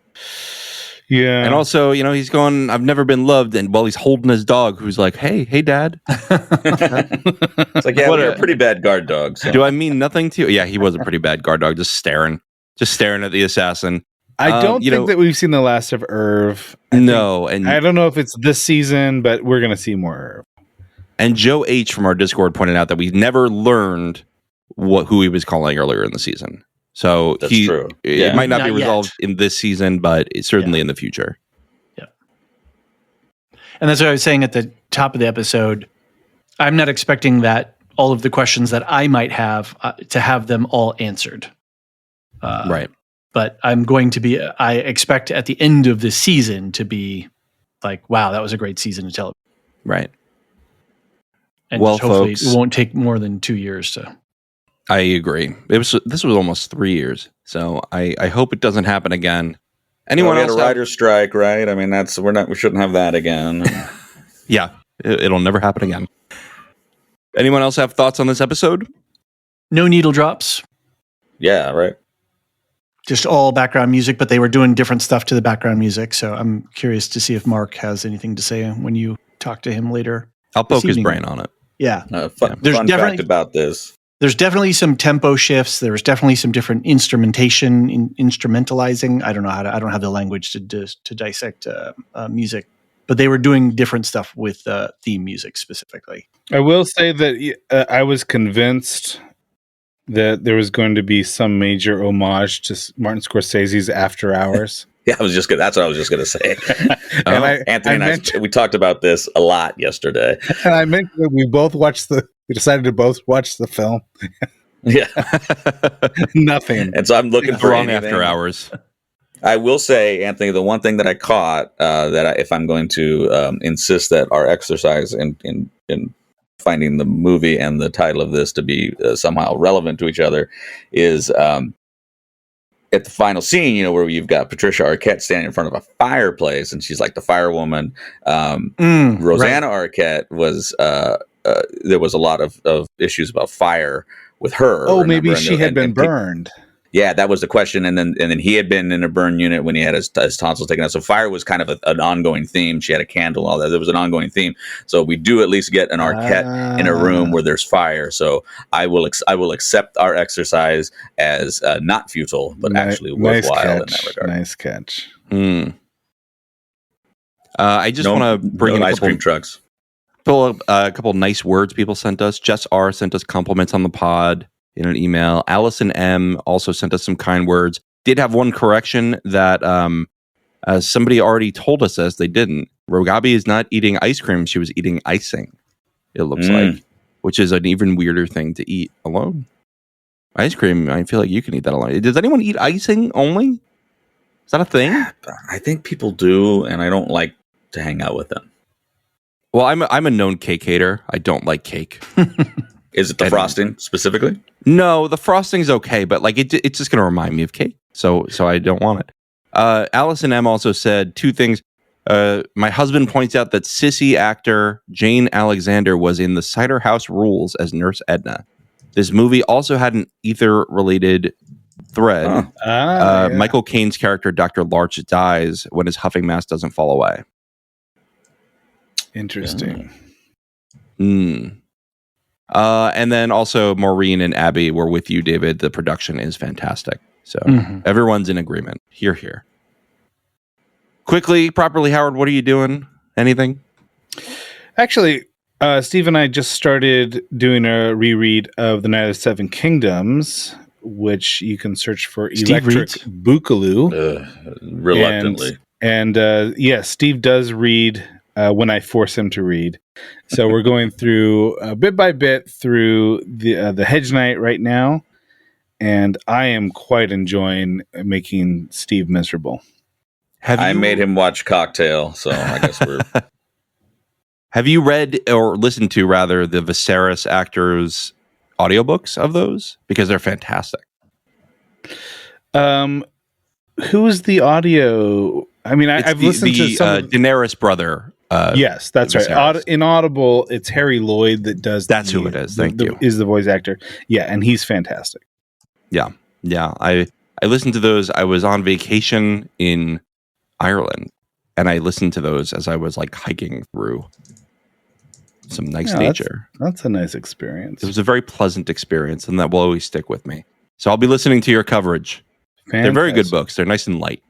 Yeah. And also, he's going, I've never been loved. And while he's holding his dog, who's like, hey, Dad. It's like, yeah, you're a pretty bad guard dog. So. Do I mean nothing to you? Yeah, he was a pretty bad guard dog, just staring at the assassin. I don't think that we've seen the last of Irv. And I don't know if it's this season, but we're going to see more Irv. And Joe H from our Discord pointed out that we never learned who he was calling earlier in the season. So that's true. It might not be yet. resolved in this season, but it's certainly in the future. Yeah. And that's what I was saying at the top of the episode. I'm not expecting that all of the questions that I might have to have them all answered. Right. But I expect at the end of the season to be like, wow, that was a great season of television. Right. And hopefully it won't take more than 2 years to. I agree. This was almost 3 years, so I hope it doesn't happen again. Anyone else? We had a writer's strike, right? I mean, we shouldn't have that again. Yeah, it'll never happen again. Anyone else have thoughts on this episode? No needle drops. Yeah, right. Just all background music, but they were doing different stuff to the background music. So I'm curious to see if Mark has anything to say when you talk to him later. I'll poke his brain on it. Yeah. Fun fact about this. There's definitely some tempo shifts. There was definitely some different instrumentation, instrumentalizing. I don't have the language to dissect music, but they were doing different stuff with theme music specifically. I will say that I was convinced that there was going to be some major homage to Martin Scorsese's After Hours. Yeah, that's what I was just going to say. Anthony and I, we talked about this a lot yesterday. And I meant that we decided to both watch the film. Yeah. Nothing. And so I'm looking for wrong After Hours. I will say, Anthony, the one thing that I caught if I'm going to insist that our exercise in finding the movie and the title of this to be somehow relevant to each other is at the final scene, where you've got Patricia Arquette standing in front of a fireplace and she's like the firewoman. Rosanna Arquette was there was a lot of issues about fire with her. Oh, maybe she had been burned. Yeah, that was the question. And then he had been in a burn unit when he had his tonsils taken out. So fire was kind of an ongoing theme. She had a candle, all that. There was an ongoing theme. So we do at least get an Arquette in a room where there's fire. So I will accept our exercise as not futile, but actually worthwhile in that regard. Nice catch. I just want to bring in ice cream trucks. A couple nice words people sent us. Jess R sent us compliments on the pod in an email. Allison M also sent us some kind words. Did have one correction that somebody already told us as they didn't. Rogabi is not eating ice cream. She was eating icing, it looks like, which is an even weirder thing to eat alone. Ice cream, I feel like you can eat that alone. Does anyone eat icing only? Is that a thing? I think people do, and I don't like to hang out with them. Well, I'm a known cake hater. I don't like cake. Is it the frosting specifically? No, the frosting's okay, but like it's just going to remind me of cake, so I don't want it. Allison M also said two things. My husband points out that sissy actor Jane Alexander was in The Cider House Rules as Nurse Edna. This movie also had an ether-related thread. Yeah. Michael Caine's character Dr. Larch dies when his huffing mask doesn't fall away. Interesting. And then also Maureen and Abby were with you, David. The production is fantastic. So everyone's in agreement. Hear, hear. Quickly, properly, Howard, what are you doing? Anything? Actually, Steve and I just started doing a reread of The Night of the Seven Kingdoms, which you can search for Electric Boogaloo. Reluctantly. And yes, Steve does read when I force him to read. So we're going through bit by bit through the Hedge Knight right now, and I am quite enjoying making Steve miserable. I made him watch Cocktail, so I guess we're... Have you read or listened to, rather, the Viserys actors' audiobooks of those? Because they're fantastic. Who's the audio? I mean, I've listened to some Daenerys brother. Yes, that's right. In Audible, it's Harry Lloyd that does. That's who it is. Thank you. Is the voice actor? Yeah, and he's fantastic. Yeah. I listened to those. I was on vacation in Ireland, and I listened to those as I was like hiking through some nice nature. That's a nice experience. It was a very pleasant experience, and that will always stick with me. So I'll be listening to your coverage. Fantastic. They're very good books. They're nice and light.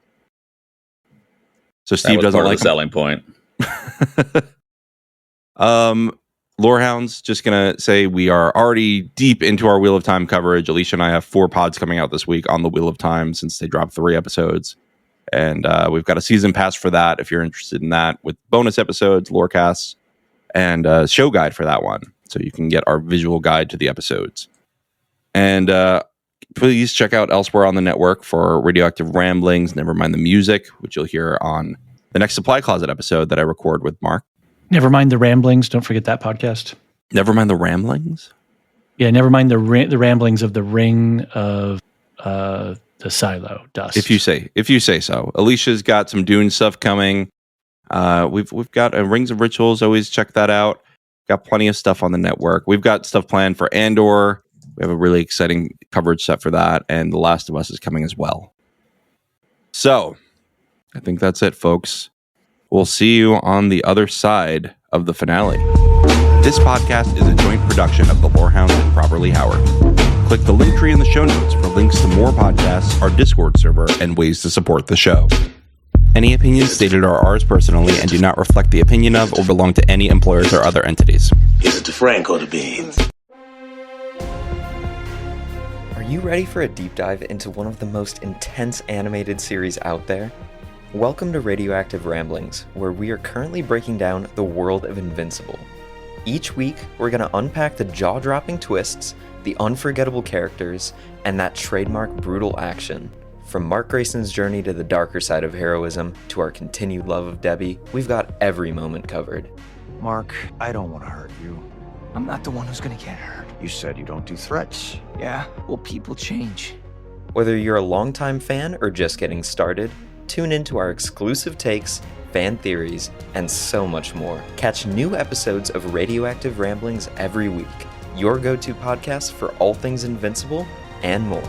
So Steve doesn't like the selling point. Lorehounds, just gonna say we are already deep into our Wheel of Time coverage. Alicia and I have 4 pods coming out this week on the Wheel of Time since they dropped 3 episodes. And we've got a season pass for that if you're interested in that, with bonus episodes, lorecasts, and a show guide for that one. So you can get our visual guide to the episodes. And please check out elsewhere on the network for Radioactive Ramblings, Never Mind the Music, which you'll hear on the next Supply Closet episode that I record with Mark. Never mind the Ramblings. Don't forget that podcast. Never mind the Ramblings? Yeah, never mind the ramblings of the Ring of the Silo Dust. If you say so. Alicia's got some Dune stuff coming. We've got Rings of Rituals. Always check that out. Got plenty of stuff on the network. We've got stuff planned for Andor. We have a really exciting coverage set for that, and The Last of Us is coming as well. So, I think that's it, folks. We'll see you on the other side of the finale. This podcast is a joint production of the Lorehounds and Properly Howard. Click the link tree in the show notes for links to more podcasts, our Discord server, and ways to support the show. Any opinions stated are ours personally and do not reflect the opinion of or belong to any employers or other entities. Is it the Frank or the Beans? Are you ready for a deep dive into one of the most intense animated series out there? Welcome to Radioactive Ramblings, where we are currently breaking down the world of Invincible. Each week, we're going to unpack the jaw-dropping twists, the unforgettable characters, and that trademark brutal action. From Mark Grayson's journey to the darker side of heroism, to our continued love of Debbie, we've got every moment covered. Mark, I don't want to hurt you. I'm not the one who's going to get hurt. You said you don't do threats. Yeah, well, people change. Whether you're a longtime fan or just getting started, tune into our exclusive takes, fan theories, and so much more. Catch new episodes of Radioactive Ramblings every week, your go-to podcast for all things Invincible and more.